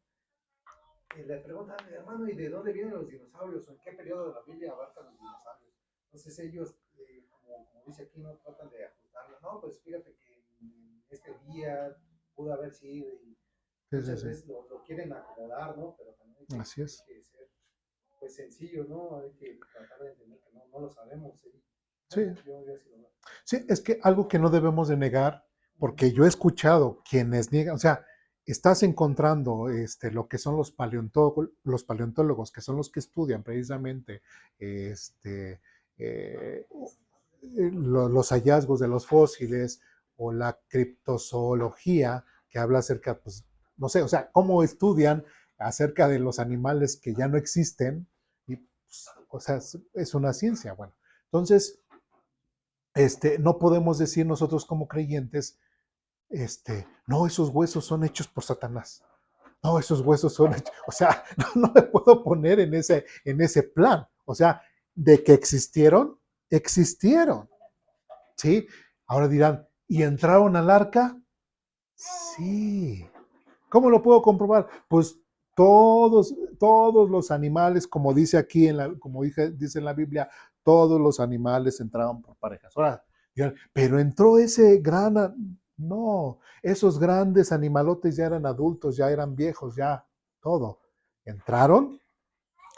Le preguntan, hermano, ¿y de dónde vienen los dinosaurios? ¿O en qué periodo de la Biblia abarcan los dinosaurios? Entonces ellos, como dice aquí, no tratan de ajustarlo. No, pues fíjate que en este día pudo haber sido, y muchas veces lo quieren acomodar, ¿no? Pero también
Así es.
hay que ser pues sencillo, ¿no? Hay que tratar de entender que no lo sabemos. ¿Sí?
Sí.
Yo sí lo veo.
Sí, es que algo que no debemos de negar, porque yo he escuchado quienes niegan, o sea, estás encontrando lo que son los paleontólogos, que son los que estudian precisamente los hallazgos de los fósiles o la criptozoología, que habla acerca, pues, no sé, o sea, cómo estudian acerca de los animales que ya no existen, y, pues, o sea, es una ciencia, bueno. Entonces, no podemos decir nosotros como creyentes, no, esos huesos son hechos por Satanás. No, esos huesos son hechos, o sea, no me puedo poner en ese plan. O sea, de que existieron, existieron. ¿Sí? Ahora dirán, ¿y entraron al arca? Sí. ¿Cómo lo puedo comprobar? Pues todos los animales, como dice aquí, como dice en la Biblia, todos los animales entraban por parejas. Ahora, dirán, pero entró ese no, esos grandes animalotes ya eran adultos, ya eran viejos, ya todo. Entraron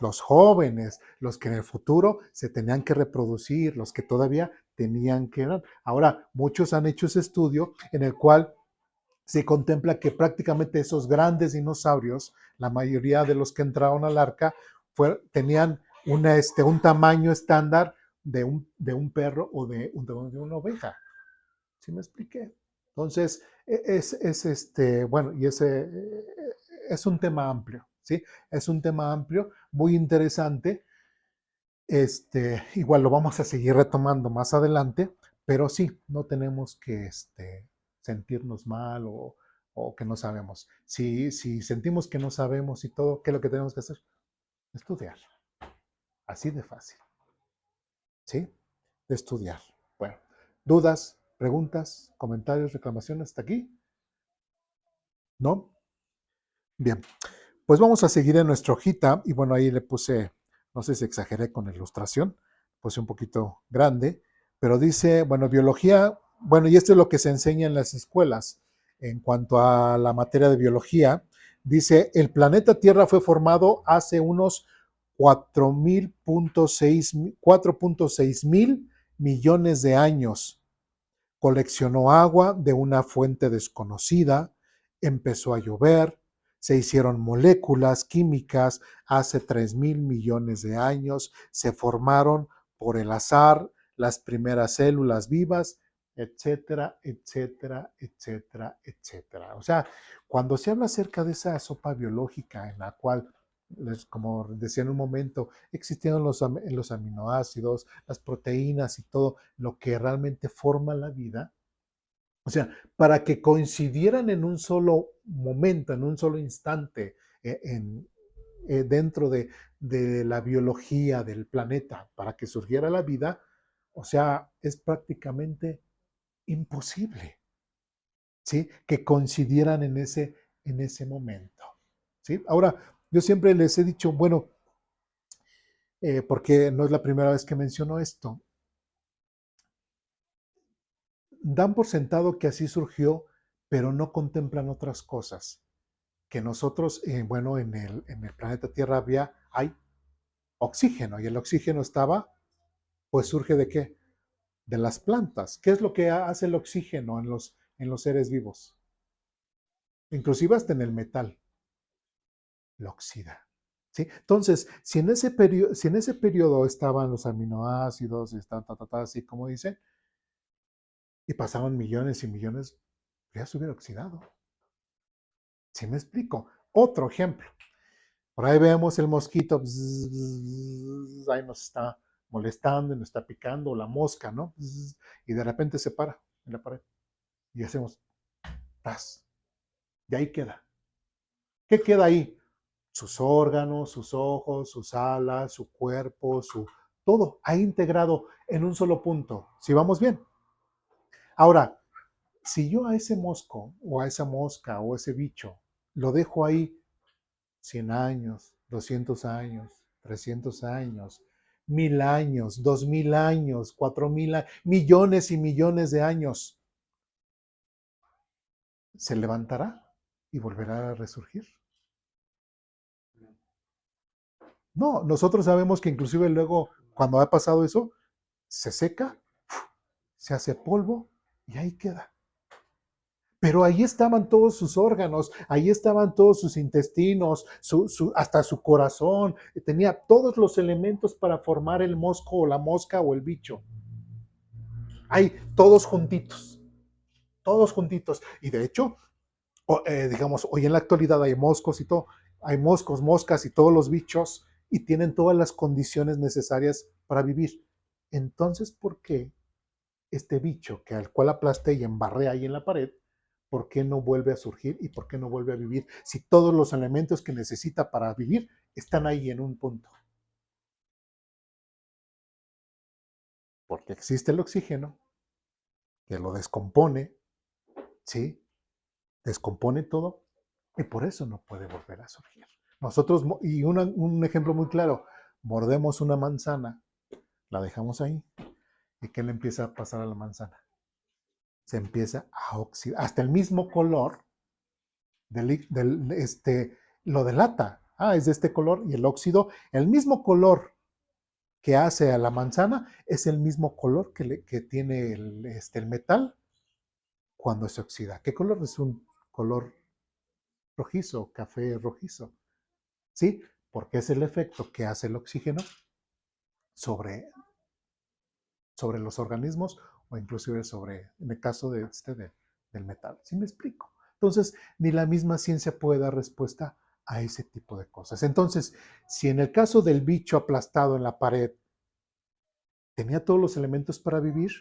los jóvenes, los que en el futuro se tenían que reproducir, los que todavía tenían que... Ahora, muchos han hecho ese estudio en el cual se contempla que prácticamente esos grandes dinosaurios, la mayoría de los que entraron al arca, tenían un tamaño estándar de un perro o de una oveja. ¿Sí me expliqué? Entonces, bueno, y ese es un tema amplio, ¿sí? Es un tema amplio, muy interesante. Igual lo vamos a seguir retomando más adelante, pero sí, no tenemos que sentirnos mal o que no sabemos. Si sentimos que no sabemos y todo, ¿qué es lo que tenemos que hacer? Estudiar. Así de fácil. ¿Sí? De estudiar. Bueno, dudas, preguntas, comentarios, reclamaciones, ¿hasta aquí? ¿No? Bien, pues vamos a seguir en nuestra hojita y bueno, ahí le puse, no sé si exageré con la ilustración, puse un poquito grande, pero dice, bueno, biología, bueno, y esto es lo que se enseña en las escuelas en cuanto a la materia de biología. Dice, el planeta Tierra fue formado hace unos 4.6 mil millones de años. Coleccionó agua de una fuente desconocida, empezó a llover, se hicieron moléculas químicas hace 3.000 millones de años, se formaron por el azar las primeras células vivas, etcétera, etcétera, etcétera, etcétera. O sea, cuando se habla acerca de esa sopa biológica en la cual, como decía en un momento, existieron los aminoácidos, las proteínas y todo lo que realmente forma la vida, o sea, para que coincidieran en un solo momento, en un solo instante, dentro de la biología del planeta, para que surgiera la vida, o sea, es prácticamente imposible, ¿sí? Que coincidieran en ese momento, ¿sí? Ahora, yo siempre les he dicho, bueno, porque no es la primera vez que menciono esto, dan por sentado que así surgió, pero no contemplan otras cosas. Que nosotros, bueno, en el planeta Tierra hay oxígeno y el oxígeno pues surge ¿de qué? De las plantas. ¿Qué es lo que hace el oxígeno en los seres vivos? Inclusive hasta en el metal, lo oxida. ¿Sí? Entonces, si en ese periodo estaban los aminoácidos, así como dice, y pasaban millones y millones, ya se hubiera oxidado. ¿Sí me explico? Otro ejemplo. Por ahí vemos el mosquito, bzz, bzz, ahí nos está molestando y nos está picando, o la mosca, ¿no? Bzz, y de repente se para en la pared y hacemos, ¡tas! Y ahí queda. ¿Qué queda ahí? Sus órganos, sus ojos, sus alas, su cuerpo, todo ahí integrado en un solo punto. Si vamos bien. Ahora, si yo a ese mosco o a esa mosca o ese bicho lo dejo ahí 100 años, 200 años, 300 años, 1.000 años, 2.000 años, 4.000 años, millones y millones de años, se levantará y volverá a resurgir. No, nosotros sabemos que inclusive luego, cuando ha pasado eso, se seca, se hace polvo y ahí queda. Pero ahí estaban todos sus órganos, ahí estaban todos sus intestinos, hasta su corazón, tenía todos los elementos para formar el mosco o la mosca o el bicho. Ahí, todos juntitos, todos juntitos. Y de hecho, digamos, hoy en la actualidad hay moscos y todo, hay moscos, moscas y todos los bichos y tienen todas las condiciones necesarias para vivir. Entonces, ¿por qué este bicho al cual aplasté y embarré ahí en la pared, por qué no vuelve a surgir y por qué no vuelve a vivir si todos los elementos que necesita para vivir están ahí en un punto? porque existe el oxígeno que lo descompone, ¿sí? Descompone todo y por eso no puede volver a surgir. Nosotros, y un ejemplo muy claro, mordemos una manzana, la dejamos ahí y ¿qué le empieza a pasar a la manzana? Se empieza a oxidar, hasta el mismo color lo delata. Ah, es de este color y el óxido, el mismo color que hace a la manzana es el mismo color que tiene el metal cuando se oxida. ¿Qué color es? Un color rojizo, café rojizo. ¿Sí? Porque es el efecto que hace el oxígeno sobre, sobre los organismos o inclusive sobre, en el caso del metal. ¿Sí me explico? Entonces, ni la misma ciencia puede dar respuesta a ese tipo de cosas. Entonces, si en el caso del bicho aplastado en la pared tenía todos los elementos para vivir,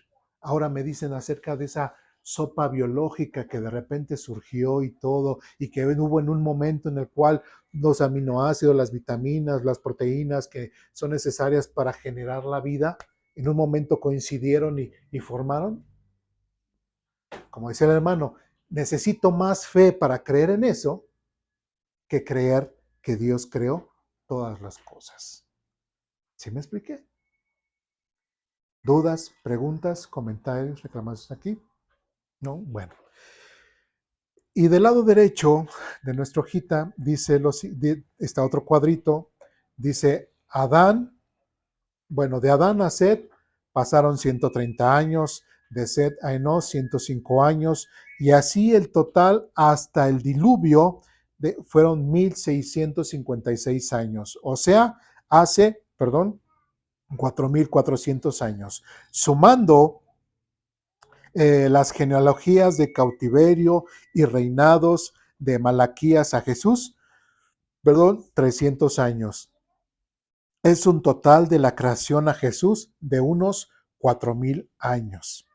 ahora me dicen acerca de esa sopa biológica que de repente surgió y todo, y que hubo en un momento en el cual los aminoácidos, las vitaminas, las proteínas que son necesarias para generar la vida, en un momento coincidieron y formaron. Como decía el hermano, necesito más fe para creer en eso que creer que Dios creó todas las cosas. ¿Sí me expliqué? ¿Dudas, preguntas, comentarios, reclamaciones aquí? ¿No? Bueno. Y del lado derecho de nuestra hojita dice está otro cuadrito, dice Adán, bueno, de Adán a Set pasaron 130 años, de Set a Enós 105 años, y así el total hasta el diluvio fueron 1656 años, o sea, hace, 4400 años. Sumando las genealogías de cautiverio y reinados de Malaquías a Jesús, 300 años. Es un total de la creación a Jesús de unos 4000 años.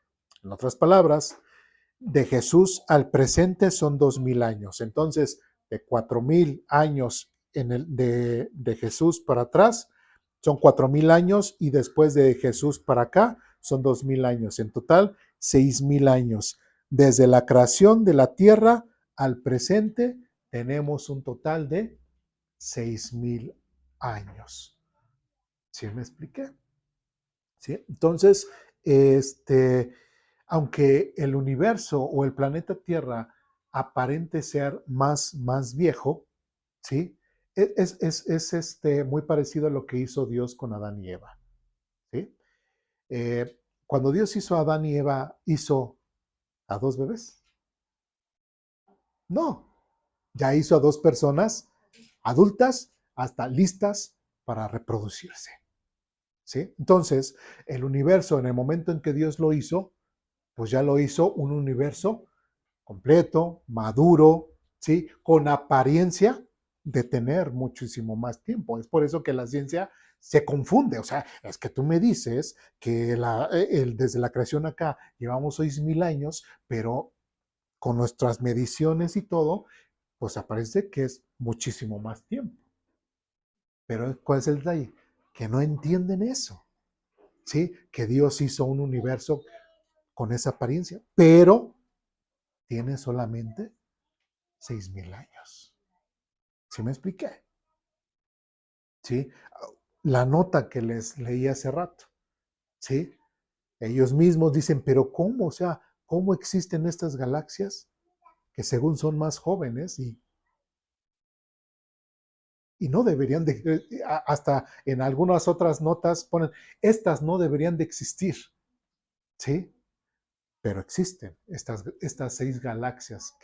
En otras palabras, de Jesús al presente son 2000 años. Entonces, de 4000 años de Jesús para atrás son 4000 años y después de Jesús para acá son 2000 años. En total, 6000 años. Desde la creación de la tierra al presente tenemos un total de 6000 años. ¿Sí me expliqué? ¿Sí? Entonces, aunque el universo o el planeta Tierra aparente ser más viejo, ¿sí? Es muy parecido a lo que hizo Dios con Adán y Eva. ¿Sí? Cuando Dios hizo a Adán y Eva, ¿hizo a dos bebés? No, ya hizo a dos personas adultas hasta listas para reproducirse. ¿Sí? Entonces, el universo, en el momento en que Dios lo hizo, pues ya lo hizo un universo completo, maduro, ¿sí? Con apariencia de tener muchísimo más tiempo. Es por eso que la ciencia se confunde. O sea, es que tú me dices que desde la creación acá llevamos 6000 años, pero con nuestras mediciones y todo, pues aparece que es muchísimo más tiempo. Pero ¿cuál es el detalle? Que no entienden eso, ¿sí? Que Dios hizo un universo con esa apariencia, pero tiene solamente 6000 años. ¿Sí me expliqué? ¿Sí? La nota que les leí hace rato, ¿sí? Ellos mismos dicen, pero ¿cómo? O sea, ¿cómo existen estas galaxias que según son más jóvenes y no deberían de, hasta en algunas otras notas ponen, estas no deberían de existir, ¿sí? Pero existen estas 6 galaxias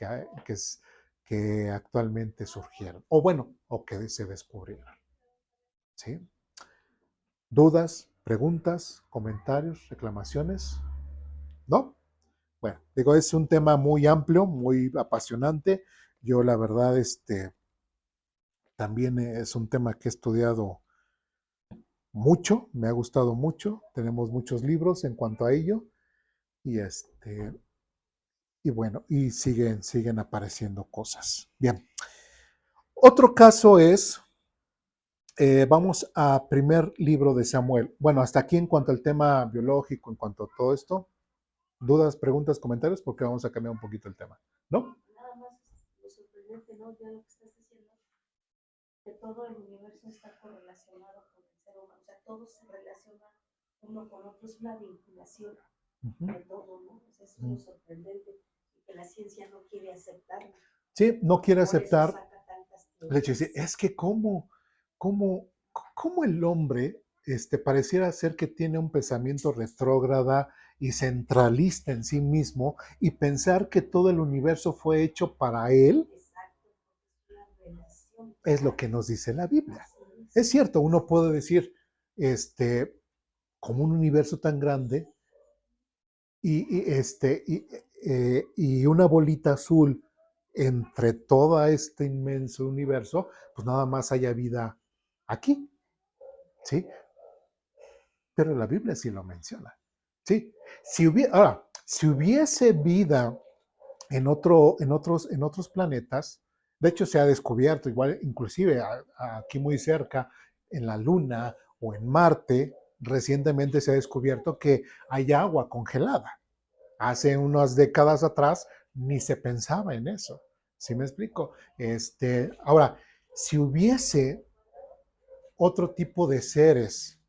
que actualmente surgieron, o bueno, o que se descubrieron, ¿sí? ¿Dudas, preguntas, comentarios, reclamaciones? ¿No? Bueno, digo, es un tema muy amplio, muy apasionante. Yo la verdad, también es un tema que he estudiado mucho, me ha gustado mucho. Tenemos muchos libros en cuanto a ello y y bueno, y siguen apareciendo cosas. Bien. Otro caso es Vamos a primer libro de Samuel. Bueno, hasta aquí en cuanto al tema biológico, en cuanto a todo esto. ¿Dudas, preguntas, comentarios? Porque vamos a cambiar un poquito el tema, ¿no?
Nada más lo sorprendente, ¿no? Ya lo que estás diciendo, que todo el universo está correlacionado con el ser humano, o sea, todo se relaciona uno con otro, es una vinculación de todo, ¿no? O sea, eso es lo sorprendente y que la ciencia no quiere aceptarlo.
Sí, no quiere
Por eso
aceptar.
saca tantas
El hecho de
teorías.
decir, es que cómo el hombre pareciera ser que tiene un pensamiento retrógrada y centralista en sí mismo y pensar que todo el universo fue hecho para él,
Exacto, es una relación.
es lo que nos dice la Biblia.
Sí,
Es
sí,
cierto, uno puede decir, como un universo tan grande y una bolita azul entre todo este inmenso universo, pues nada más haya vida aquí, ¿sí? Pero la Biblia sí lo menciona, ¿sí? Si hubiese vida en otros planetas, de hecho se ha descubierto, igual inclusive aquí muy cerca, en la Luna o en Marte, recientemente se ha descubierto que hay agua congelada. Hace unas décadas atrás ni se pensaba en eso. ¿Sí me explico? Ahora, si hubiese otro tipo de seres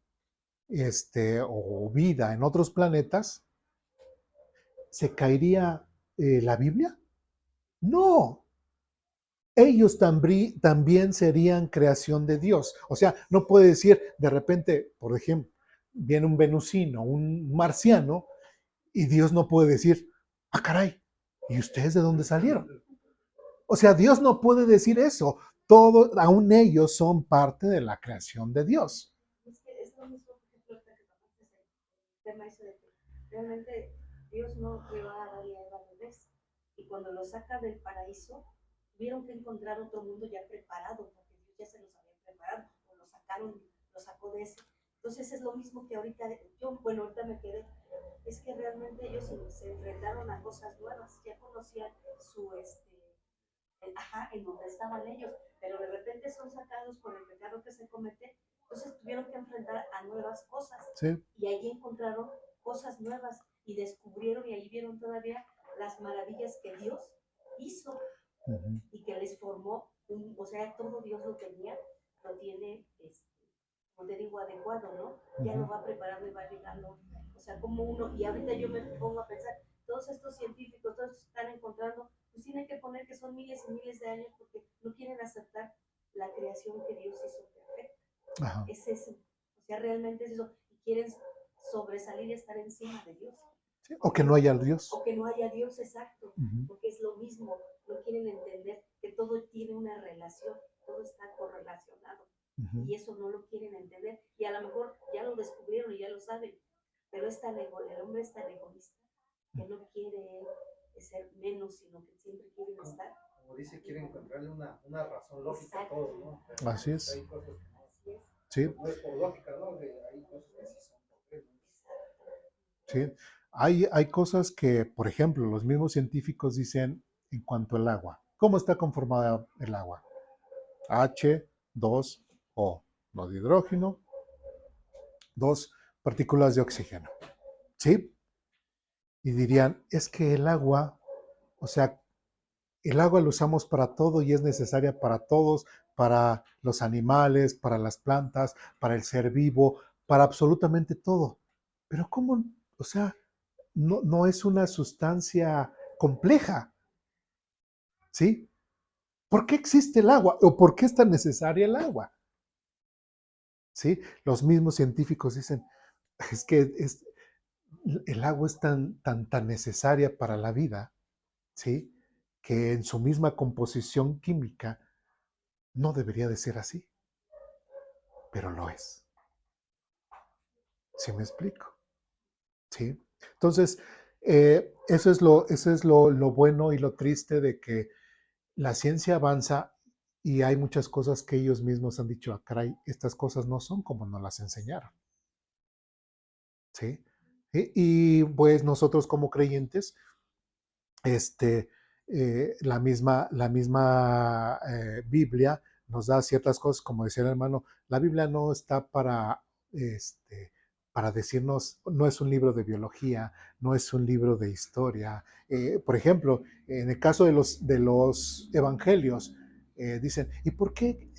o vida en otros planetas, ¿se caería la Biblia? No, ellos también serían creación de Dios. O sea, no puede decir de repente, por ejemplo, viene un venusino, un marciano, y Dios no puede decir, ah, caray, ¿y ustedes de dónde salieron? O sea, Dios no puede decir eso. Todo, aún ellos son parte de la creación de Dios.
es que es lo mismo, por ejemplo, que tomaste el tema ese de que realmente Dios no creó a Adán y a Eva al revés. Y cuando lo saca del paraíso, tuvieron que encontrar otro mundo ya preparado, porque Dios ya se los había preparado, o lo sacaron, lo sacó de ese. Entonces es lo mismo que ahorita, yo, bueno, ahorita me quedé, es que realmente ellos se enfrentaron a cosas nuevas, ya conocían su, en donde estaban ellos, pero de repente son sacados por el pecado que se comete, entonces tuvieron que enfrentar a nuevas cosas.
Sí.
Y allí encontraron cosas nuevas y descubrieron y ahí vieron todavía las maravillas que Dios hizo y que les formó, o sea, todo Dios lo tenía, lo tiene, como te digo, adecuado, ¿no? Ya lo va preparando y va llegando, o sea, como uno, y ahorita yo me pongo a pensar, todos estos científicos, todos están encontrando, pues tienen que poner que son miles y miles de años porque no quieren aceptar la creación que Dios hizo perfecta.
Ajá.
Es eso, o sea, realmente es eso, y quieren sobresalir y estar encima de Dios.
Sí. O que no haya Dios.
O que no haya Dios, exacto, porque es lo mismo, no quieren entender que todo tiene una relación, todo está correlacionado. Y eso no lo quieren entender. Y a lo mejor ya lo descubrieron y ya lo saben, pero es tan el hombre es tan egoísta que no quiere ser menos, sino que siempre quieren estar.
Como dice, quieren encontrarle una razón lógica a todo, ¿no?
Pero así es.
Hay cosas que no,
Así es.
Sí.
No es por lógica, ¿no? Hay cosas que sí son por fe, ¿no?
Sí. Hay cosas que, por ejemplo, los mismos científicos dicen en cuanto al agua. ¿Cómo está conformada el agua? H2O, no de hidrógeno, 2 partículas de oxígeno. ¿Sí? Y dirían, es que el agua, o sea, el agua lo usamos para todo y es necesaria para todos, para los animales, para las plantas, para el ser vivo, para absolutamente todo. Pero ¿cómo? O sea, no es una sustancia compleja, ¿sí? ¿Por qué existe el agua? ¿O por qué es tan necesaria el agua? ¿Sí? Los mismos científicos dicen, es que el agua es tan necesaria para la vida, ¿sí? Que en su misma composición química no debería de ser así, pero lo es. ¿Sí me explico? ¿Sí? Entonces, eso es lo bueno y lo triste de que la ciencia avanza y hay muchas cosas que ellos mismos han dicho, ah, caray, estas cosas no son como nos las enseñaron. ¿Sí? Y pues nosotros como creyentes, la misma Biblia nos da ciertas cosas, como decía el hermano, la Biblia no está para decirnos, no es un libro de biología, no es un libro de historia. Por ejemplo, en el caso de los evangelios, dicen, ¿y por qué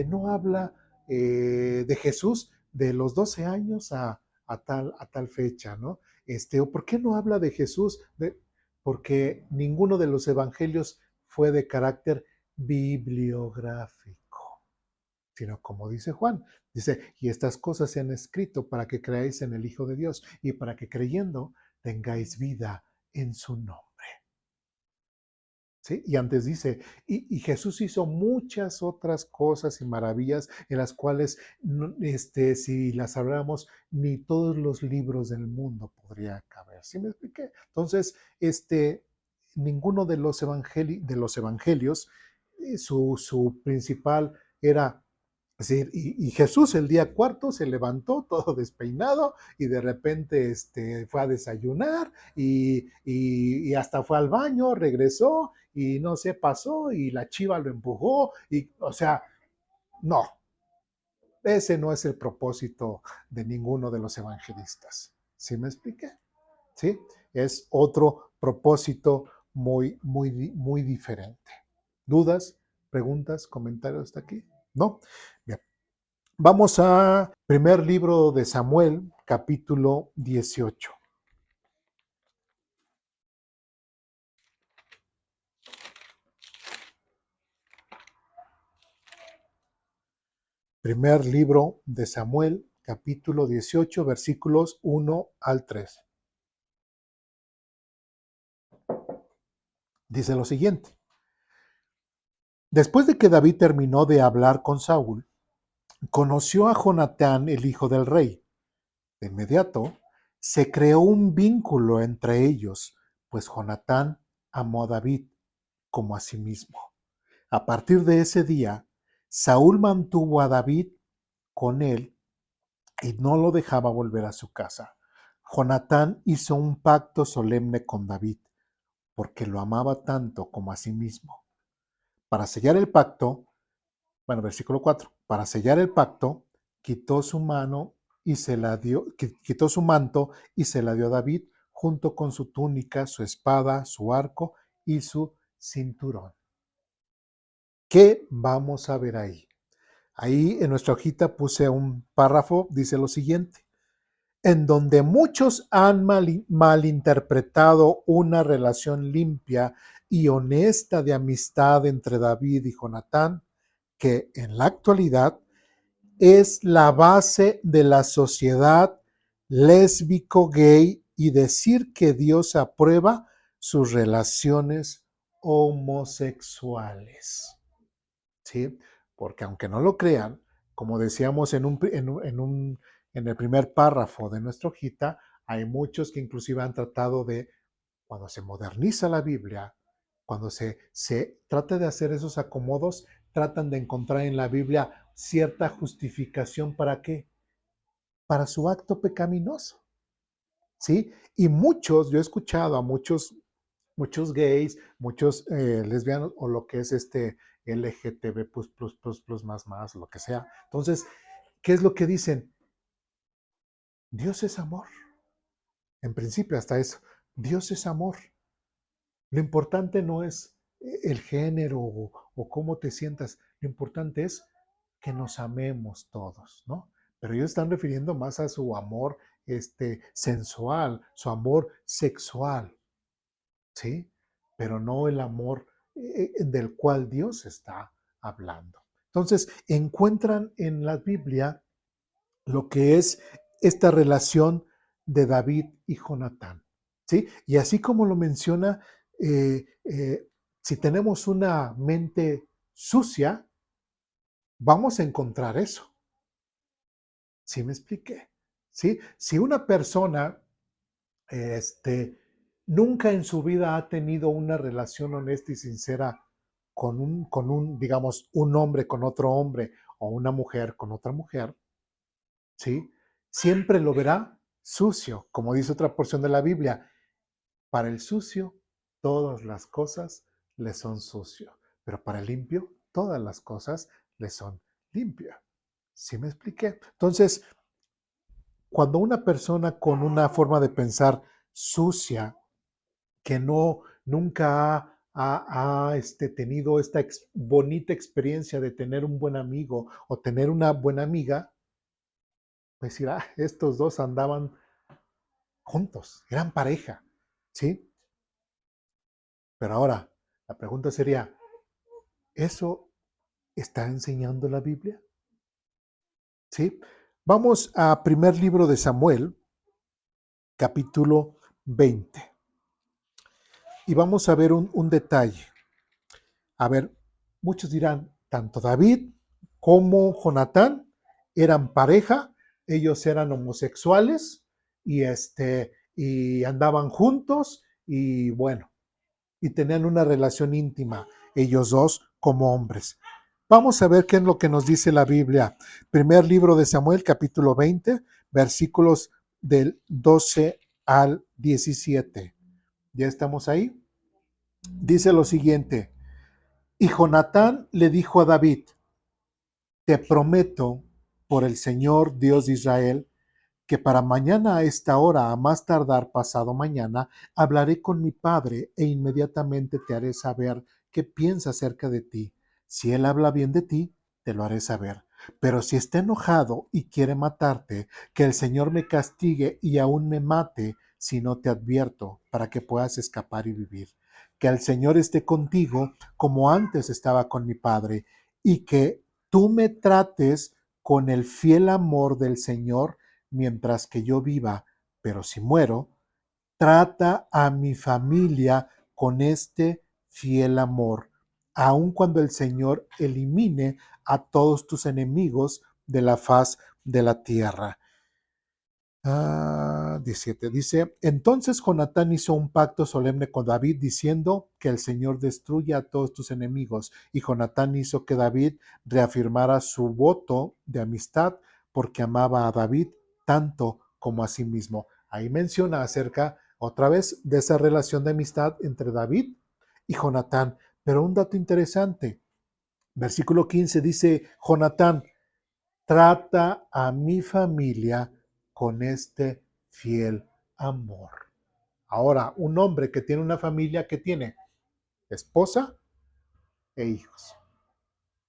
no habla de Jesús de los 12 años a tal fecha, ¿no? ¿O por qué no habla de Jesús? Porque ninguno de los evangelios fue de carácter bibliográfico, sino como dice Juan, dice, y estas cosas se han escrito para que creáis en el Hijo de Dios y para que creyendo tengáis vida en su nombre. ¿Sí? Y antes dice, y Jesús hizo muchas otras cosas y maravillas en las cuales, si las habláramos, ni todos los libros del mundo podría caber. ¿Sí me expliqué? Entonces, ninguno de los evangelios, su principal era, es decir, y Jesús el día cuarto se levantó todo despeinado y de repente fue a desayunar y hasta fue al baño, regresó y no sé, pasó y la chiva lo empujó y, o sea, no, ese no es el propósito de ninguno de los evangelistas. ¿Sí me expliqué? ¿Sí? Es otro propósito muy, muy, muy diferente. ¿Dudas, preguntas, comentarios hasta aquí? ¿No? Bien. Vamos a primer libro de Samuel, capítulo 18. Primer libro de Samuel, capítulo 18, versículos 1 al 3. Dice lo siguiente. Después de que David terminó de hablar con Saúl, conoció a Jonatán, el hijo del rey. De inmediato, se creó un vínculo entre ellos, pues Jonatán amó a David como a sí mismo. A partir de ese día, Saúl mantuvo a David con él y no lo dejaba volver a su casa. Jonatán hizo un pacto solemne con David, porque lo amaba tanto como a sí mismo. Para sellar el pacto, versículo 4, para sellar el pacto, quitó su mano y se la dio, quitó su manto y se la dio a David, junto con su túnica, su espada, su arco y su cinturón. ¿Qué vamos a ver ahí? Ahí en nuestra hojita puse un párrafo, dice lo siguiente. En donde muchos han malinterpretado una relación limpia y honesta de amistad entre David y Jonatán, que en la actualidad es la base de la sociedad lésbico-gay y decir que Dios aprueba sus relaciones homosexuales. ¿Sí? Porque aunque no lo crean, como decíamos en el primer párrafo de nuestra hojita, hay muchos que inclusive han tratado de, cuando se moderniza la Biblia, cuando se trata de hacer esos acomodos, tratan de encontrar en la Biblia cierta justificación. ¿Para qué? Para su acto pecaminoso. ¿Sí? Y yo he escuchado a muchos gays, muchos lesbianos o lo que es LGTB más, lo que sea. Entonces, ¿qué es lo que dicen? Dios es amor. En principio, hasta eso. Dios es amor. Lo importante no es el género o cómo te sientas. Lo importante es que nos amemos todos, ¿no? Pero ellos están refiriendo más a su amor sensual, su amor sexual, ¿sí? Pero no el amor del cual Dios está hablando. Entonces, encuentran en la Biblia lo que es esta relación de David y Jonatán, ¿sí? Y así como lo menciona, si tenemos una mente sucia, vamos a encontrar eso. ¿Sí me expliqué? ¿Sí? Si una persona nunca en su vida ha tenido una relación honesta y sincera digamos, un hombre con otro hombre o una mujer con otra mujer, ¿sí? Siempre lo verá sucio, como dice otra porción de la Biblia. Para el sucio, todas las cosas le son sucio, pero para el limpio, todas las cosas le son limpias. ¿Sí me expliqué? Entonces, cuando una persona con una forma de pensar sucia, que no nunca ha tenido esta bonita experiencia de tener un buen amigo o tener una buena amiga, pues dirá, estos dos andaban juntos, eran pareja, ¿sí? Pero ahora, la pregunta sería, ¿eso está enseñando la Biblia? ¿Sí? Vamos a primer libro de Samuel, capítulo 20. Y vamos a ver un detalle. A ver, muchos dirán, tanto David como Jonatán eran pareja, ellos eran homosexuales y andaban juntos y bueno, y tenían una relación íntima, ellos dos como hombres. Vamos a ver qué es lo que nos dice la Biblia. Primer libro de Samuel, capítulo 20, versículos del 12 al 17. ¿Ya estamos ahí? Dice lo siguiente. Y Jonatán le dijo a David, te prometo por el Señor Dios de Israel, que para mañana a esta hora, a más tardar pasado mañana, hablaré con mi padre e inmediatamente te haré saber qué piensa acerca de ti. Si él habla bien de ti, te lo haré saber. Pero si está enojado y quiere matarte, que el Señor me castigue y aún me mate si no te advierto, para que puedas escapar y vivir. Que el Señor esté contigo como antes estaba con mi padre, y que tú me trates con el fiel amor del Señor mientras que yo viva, pero si muero, trata a mi familia con este fiel amor, aun cuando el Señor elimine a todos tus enemigos de la faz de la tierra. 17. Dice, entonces Jonatán hizo un pacto solemne con David diciendo que el Señor destruya a todos tus enemigos. Y Jonatán hizo que David reafirmara su voto de amistad porque amaba a David tanto como a sí mismo. Ahí menciona acerca otra vez de esa relación de amistad entre David y Jonatán. Pero un dato interesante, versículo 15 dice, Jonatán, trata a mi familia con este fiel amor. Ahora, un hombre que tiene una familia que tiene esposa e hijos.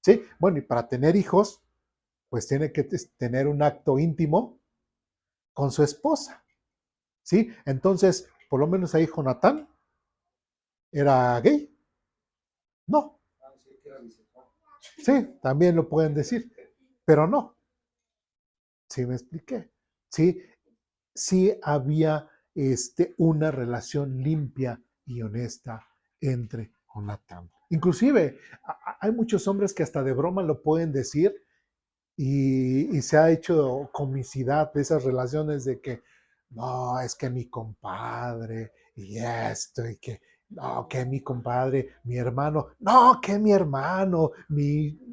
¿Sí? Bueno, y para tener hijos, pues tiene que tener un acto íntimo con su esposa. ¿Sí? Entonces, por lo menos ahí Jonatán era gay. No. Sí, también lo pueden decir, pero no. ¿Sí me expliqué? Sí, sí había una relación limpia y honesta entre Jonatán. Inclusive hay muchos hombres que hasta de broma lo pueden decir y se ha hecho comicidad de esas relaciones de que no, es que mi compadre y esto y que no, que mi compadre, mi hermano, no, que mi hermano,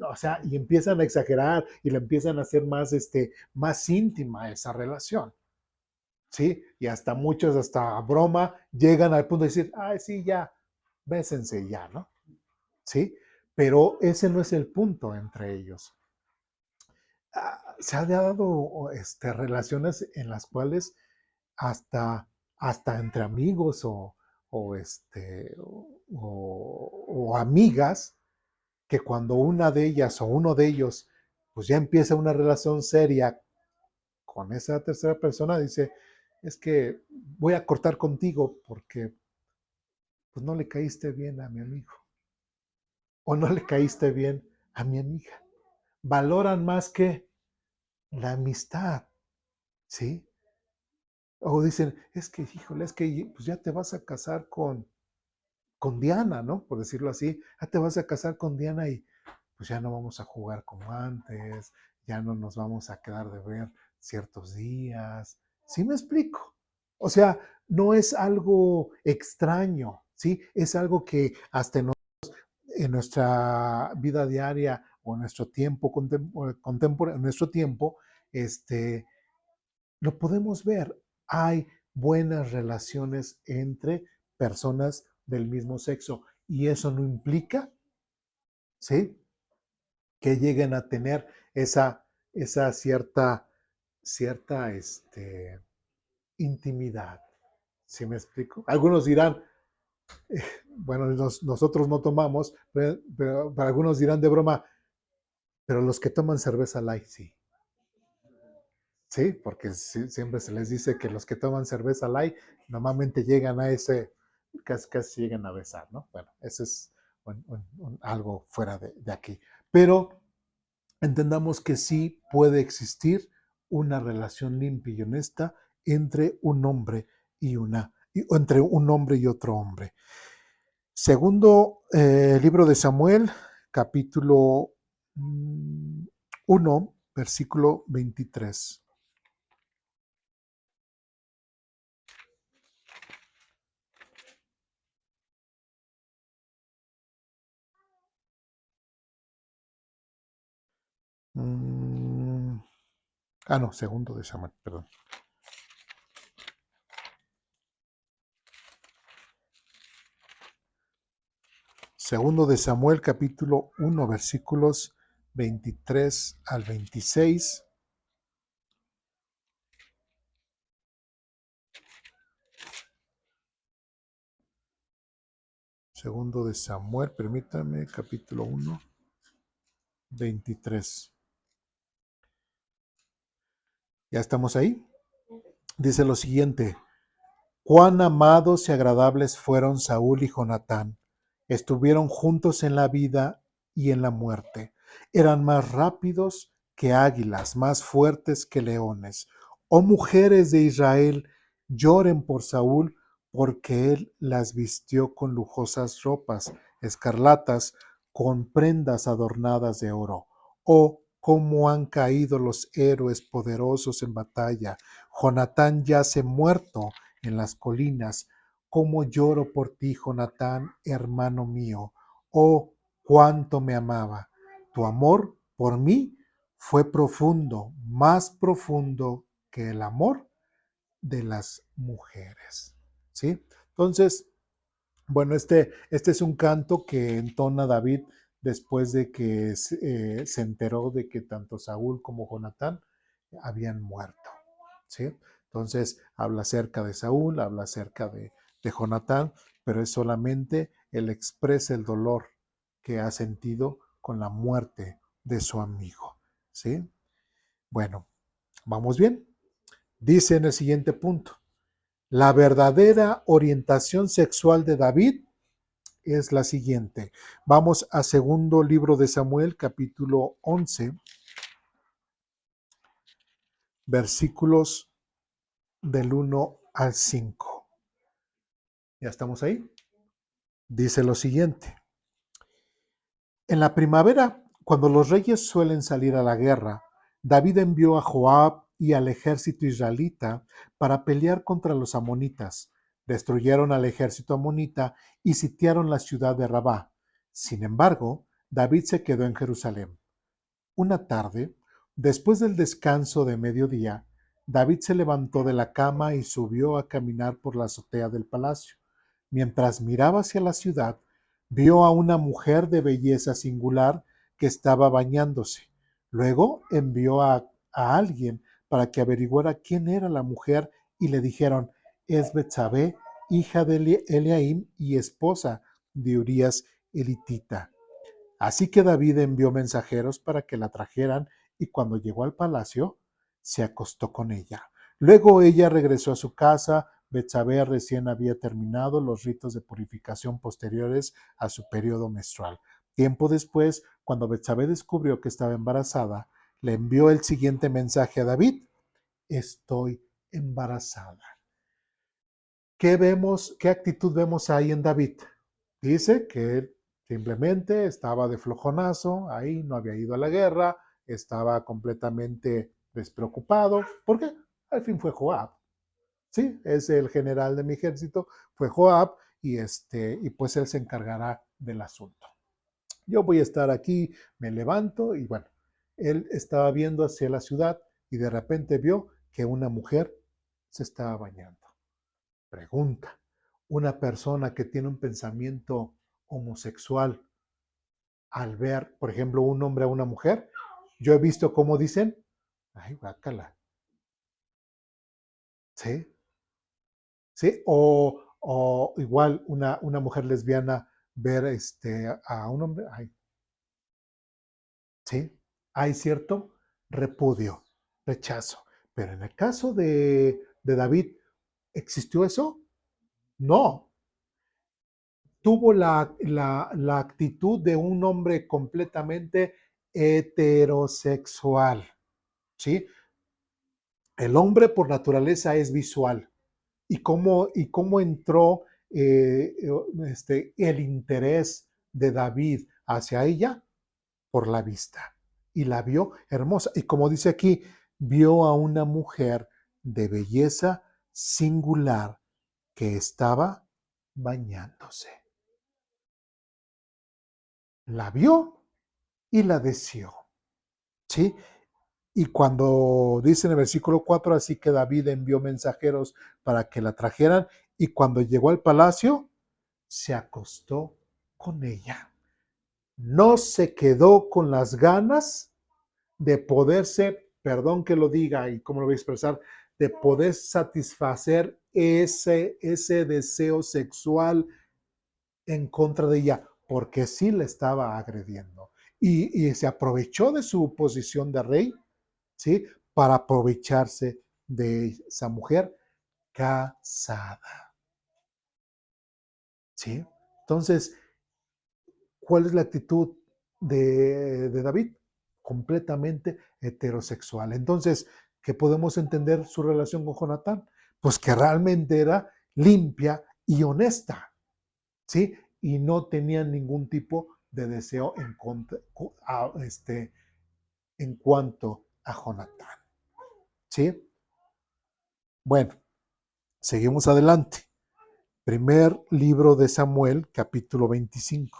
o sea, y empiezan a exagerar y le empiezan a hacer más íntima esa relación. ¿Sí? Y hasta muchos, hasta broma, llegan al punto de decir, ay, sí, ya, bésense ya, ¿no? ¿Sí? Pero ese no es el punto entre ellos. Se ha dado relaciones en las cuales hasta entre amigos o amigas, que cuando una de ellas o uno de ellos pues ya empieza una relación seria con esa tercera persona, dice, es que voy a cortar contigo porque pues no le caíste bien a mi amigo o no le caíste bien a mi amiga. Valoran más que la amistad, ¿sí? O dicen, es que, híjole, es que pues ya te vas a casar con Diana, ¿no? Por decirlo así, ya te vas a casar con Diana y pues ya no vamos a jugar como antes, ya no nos vamos a quedar de ver ciertos días. ¿Sí me explico? O sea, no es algo extraño, ¿sí? Es algo que hasta en nuestra vida diaria o en nuestro tiempo en nuestro tiempo, lo podemos ver. Hay buenas relaciones entre personas del mismo sexo y eso no implica, ¿sí? que lleguen a tener esa cierta intimidad. ¿Sí me explico? Algunos dirán, bueno, nosotros no tomamos, pero algunos dirán de broma, pero los que toman cerveza light, sí. Sí, porque siempre se les dice que los que toman cerveza light normalmente llegan a ese, casi llegan a besar, ¿no? Bueno, eso es algo fuera de aquí. Pero entendamos que sí puede existir una relación limpia y honesta entre un hombre o entre un hombre y otro hombre. Segundo libro de Samuel, capítulo 1, versículo 23. No, segundo de Samuel, perdón. Segundo de Samuel, capítulo 1, versículos 23 al 26. Segundo de Samuel, permítame, capítulo 1, 23. ¿Ya estamos ahí? Dice lo siguiente: cuán amados y agradables fueron Saúl y Jonatán. Estuvieron juntos en la vida y en la muerte. Eran más rápidos que águilas, más fuertes que leones. Oh mujeres de Israel, lloren por Saúl, porque él las vistió con lujosas ropas escarlatas, con prendas adornadas de oro. Oh, cómo han caído los héroes poderosos en batalla. Jonatán yace muerto en las colinas. Cómo lloro por ti, Jonatán, hermano mío. Oh, cuánto me amaba. Tu amor por mí fue profundo, más profundo que el amor de las mujeres. ¿Sí? Entonces, bueno, este es un canto que entona David después de que se enteró de que tanto Saúl como Jonatán habían muerto. ¿Sí? Entonces habla acerca de Saúl, habla acerca de Jonatán, pero es solamente el expresa el dolor que ha sentido con la muerte de su amigo. ¿Sí? Bueno, ¿vamos bien? Dice en el siguiente punto: la verdadera orientación sexual de David es la siguiente. Vamos a segundo libro de Samuel, capítulo 11, versículos del 1 al 5. ¿Ya estamos ahí? Dice lo siguiente: en la primavera, cuando los reyes suelen salir a la guerra, David envió a Joab y al ejército israelita para pelear contra los amonitas. Destruyeron al ejército amonita y sitiaron la ciudad de Rabá. Sin embargo, David se quedó en Jerusalén. Una tarde, después del descanso de mediodía, David se levantó de la cama y subió a caminar por la azotea del palacio. Mientras miraba hacia la ciudad, vio a una mujer de belleza singular que estaba bañándose. Luego envió a alguien para que averiguara quién era la mujer y le dijeron: es Betsabé, hija de Eliaim y esposa de Urías elitita. Así que David envió mensajeros para que la trajeran y cuando llegó al palacio, se acostó con ella. Luego ella regresó a su casa. Betsabé recién había terminado los ritos de purificación posteriores a su periodo menstrual. Tiempo después, cuando Betsabé descubrió que estaba embarazada, le envió el siguiente mensaje a David: estoy embarazada. ¿Qué actitud vemos ahí en David? Dice que él simplemente estaba de flojonazo, ahí no había ido a la guerra, estaba completamente despreocupado, porque al fin fue Joab, ¿sí? Es el general de mi ejército, fue Joab, y pues él se encargará del asunto. Yo voy a estar aquí, me levanto y bueno, él estaba viendo hacia la ciudad y de repente vio que una mujer se estaba bañando. Pregunta: una persona que tiene un pensamiento homosexual al ver, por ejemplo, un hombre a una mujer, yo he visto cómo dicen, ay, guácala, ¿sí? ¿Sí? O igual una mujer lesbiana ver a un hombre, ay, ¿sí? Hay cierto repudio, rechazo. Pero en el caso de David, ¿existió eso? No. Tuvo la actitud de un hombre completamente heterosexual, ¿sí? El hombre por naturaleza es visual. ¿Y cómo entró el interés de David hacia ella? Por la vista. Y la vio hermosa. Y como dice aquí, vio a una mujer de belleza singular que estaba bañándose. La vio y la deseó. ¿Sí? Y cuando dice en el versículo 4, así que David envió mensajeros para que la trajeran, y cuando llegó al palacio, se acostó con ella. No se quedó con las ganas de poderse, perdón que lo diga y cómo lo voy a expresar, de poder satisfacer ese deseo sexual en contra de ella, porque sí le estaba agrediendo. Y se aprovechó de su posición de rey, ¿sí? Para aprovecharse de esa mujer casada, ¿sí? Entonces, ¿cuál es la actitud de David? Completamente heterosexual. Entonces, ¿qué podemos entender su relación con Jonatán? Pues que realmente era limpia y honesta, ¿sí? Y no tenía ningún tipo de deseo en cuanto a Jonatán, ¿sí? Bueno, seguimos adelante. Primer libro de Samuel, capítulo 25.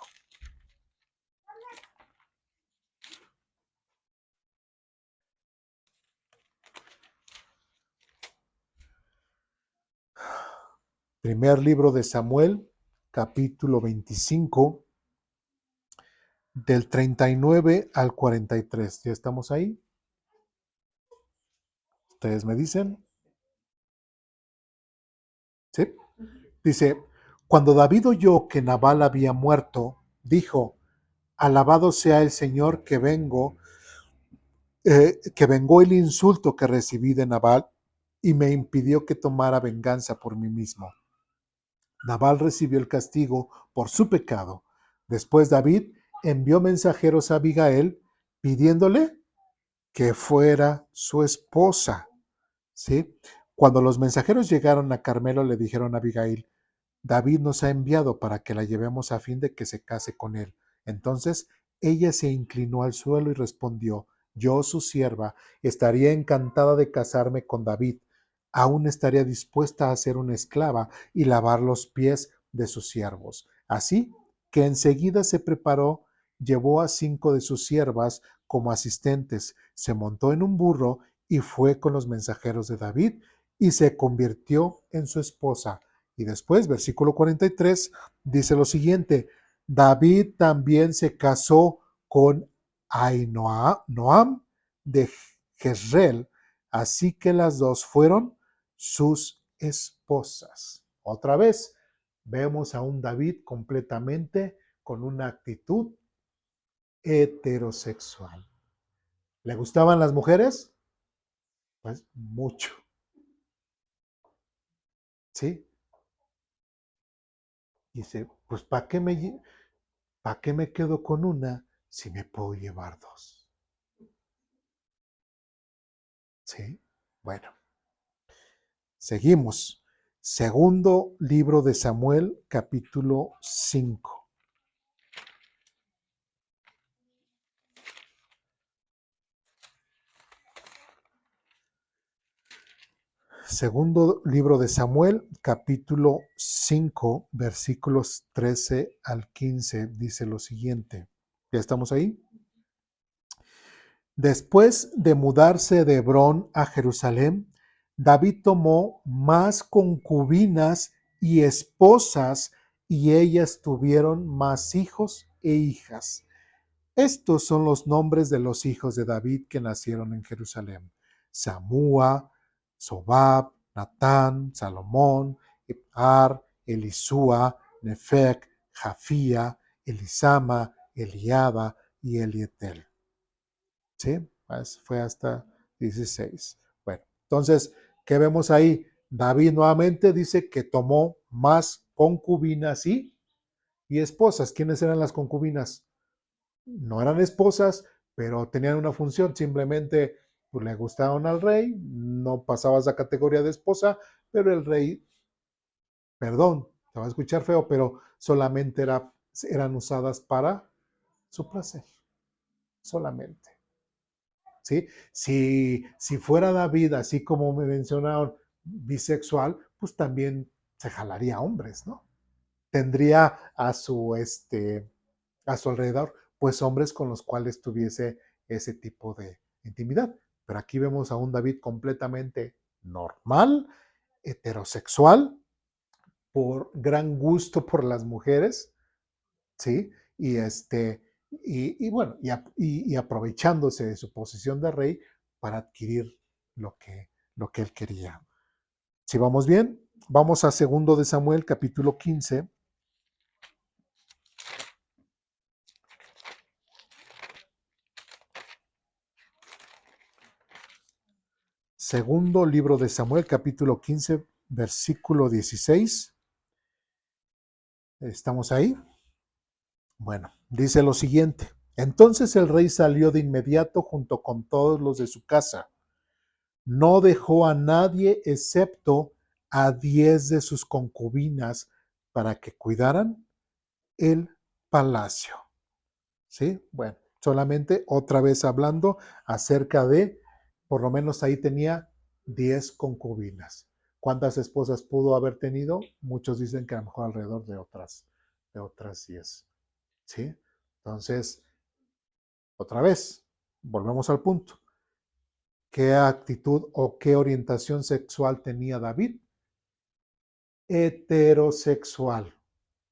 Primer libro de Samuel, capítulo 25, del 39 al 43. ¿Ya estamos ahí? ¿Ustedes me dicen? ¿Sí? Dice, cuando David oyó que Nabal había muerto, dijo, alabado sea el Señor que vengó el insulto que recibí de Nabal y me impidió que tomara venganza por mí mismo. Nabal recibió el castigo por su pecado. Después David envió mensajeros a Abigail pidiéndole que fuera su esposa. ¿Sí? Cuando los mensajeros llegaron a Carmelo le dijeron a Abigail, David nos ha enviado para que la llevemos a fin de que se case con él. Entonces ella se inclinó al suelo y respondió, yo, su sierva, estaría encantada de casarme con David. Aún estaría dispuesta a ser una esclava y lavar los pies de sus siervos. Así que enseguida se preparó, llevó a 5 de sus siervas como asistentes, se montó en un burro y fue con los mensajeros de David y se convirtió en su esposa. Y después, versículo 43, dice lo siguiente, David también se casó con Ahinoam de Jezreel, así que las dos fueron sus esposas. Otra vez, vemos a un David completamente con una actitud heterosexual. ¿Le gustaban las mujeres? Pues mucho, ¿sí? Dice, pues ¿para qué me quedo con una si me puedo llevar dos? ¿Sí? Bueno, seguimos. Segundo libro de Samuel, capítulo 5. Segundo libro de Samuel, capítulo 5, versículos 13 al 15, dice lo siguiente. ¿Ya estamos ahí? Después de mudarse de Hebrón a Jerusalén, David tomó más concubinas y esposas, y ellas tuvieron más hijos e hijas. Estos son los nombres de los hijos de David que nacieron en Jerusalén: Samúa, Sobab, Natán, Salomón, Ibhar, Elisúa, Nefec, Jafía, Elisama, Eliada y Elietel. ¿Sí? Fue hasta 16. Bueno, entonces, ¿qué vemos ahí? David nuevamente dice que tomó más concubinas y esposas. ¿Quiénes eran las concubinas? No eran esposas, pero tenían una función. Simplemente pues, le gustaban al rey, no pasaba esa categoría de esposa, pero el rey, perdón, te va a escuchar feo, pero solamente eran usadas para su placer, solamente. ¿Sí? Si fuera David, así como me mencionaron, bisexual, pues también se jalaría hombres, ¿no? Tendría a su alrededor, pues hombres con los cuales tuviese ese tipo de intimidad. Pero aquí vemos a un David completamente normal, heterosexual, por gran gusto por las mujeres, ¿sí? Y bueno, y aprovechándose de su posición de rey para adquirir lo que él quería. Si vamos bien, vamos a 2 de Samuel, capítulo 15. Segundo libro de Samuel, capítulo 15, versículo 16. ¿Estamos ahí? Bueno, dice lo siguiente. Entonces el rey salió de inmediato junto con todos los de su casa. No dejó a nadie excepto a 10 de sus concubinas para que cuidaran el palacio. ¿Sí? Bueno, solamente otra vez hablando acerca de, por lo menos ahí tenía 10 concubinas. ¿Cuántas esposas pudo haber tenido? Muchos dicen que a lo mejor alrededor de otras 10. ¿Sí? Entonces, otra vez, volvemos al punto. ¿Qué actitud o qué orientación sexual tenía David? Heterosexual.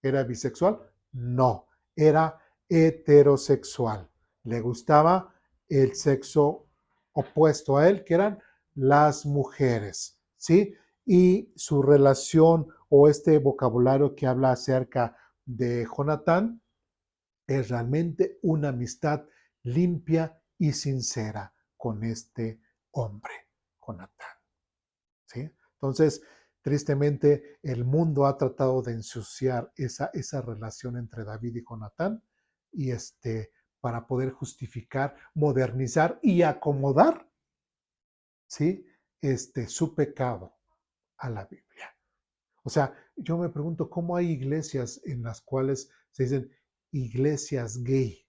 ¿Era bisexual? No, era heterosexual. Le gustaba el sexo opuesto a él, que eran las mujeres, ¿sí? Y su relación o este vocabulario que habla acerca de Jonatán es realmente una amistad limpia y sincera con este hombre, Jonatán, ¿sí? Entonces, tristemente, el mundo ha tratado de ensuciar esa relación entre David y Jonatán y para poder justificar, modernizar y acomodar, ¿sí? Su pecado a la Biblia. O sea, yo me pregunto cómo hay iglesias en las cuales se dicen iglesias gay,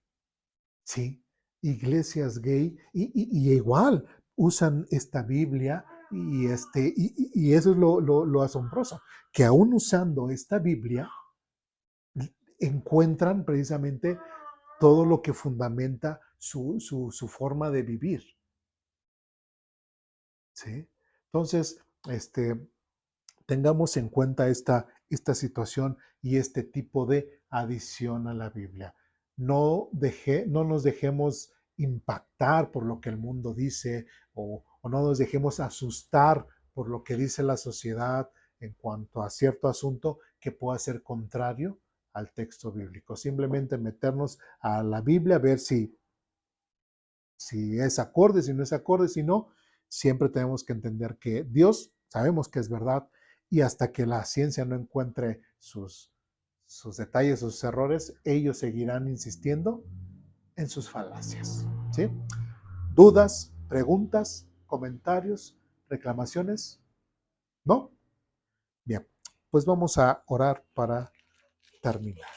¿sí? Iglesias gay y igual usan esta Biblia y eso es lo asombroso, que aún usando esta Biblia encuentran precisamente todo lo que fundamenta su forma de vivir, ¿sí? Entonces, tengamos en cuenta esta situación y este tipo de adición a la Biblia. No nos dejemos impactar por lo que el mundo dice o no nos dejemos asustar por lo que dice la sociedad en cuanto a cierto asunto que pueda ser contrario al texto bíblico. Simplemente meternos a la Biblia, ver si es acorde, si no es acorde, si no, siempre tenemos que entender que Dios sabemos que es verdad y hasta que la ciencia no encuentre sus detalles, sus errores, ellos seguirán insistiendo en sus falacias. ¿Sí? ¿Dudas, preguntas, comentarios, reclamaciones? ¿No? Bien, pues vamos a orar para terminar.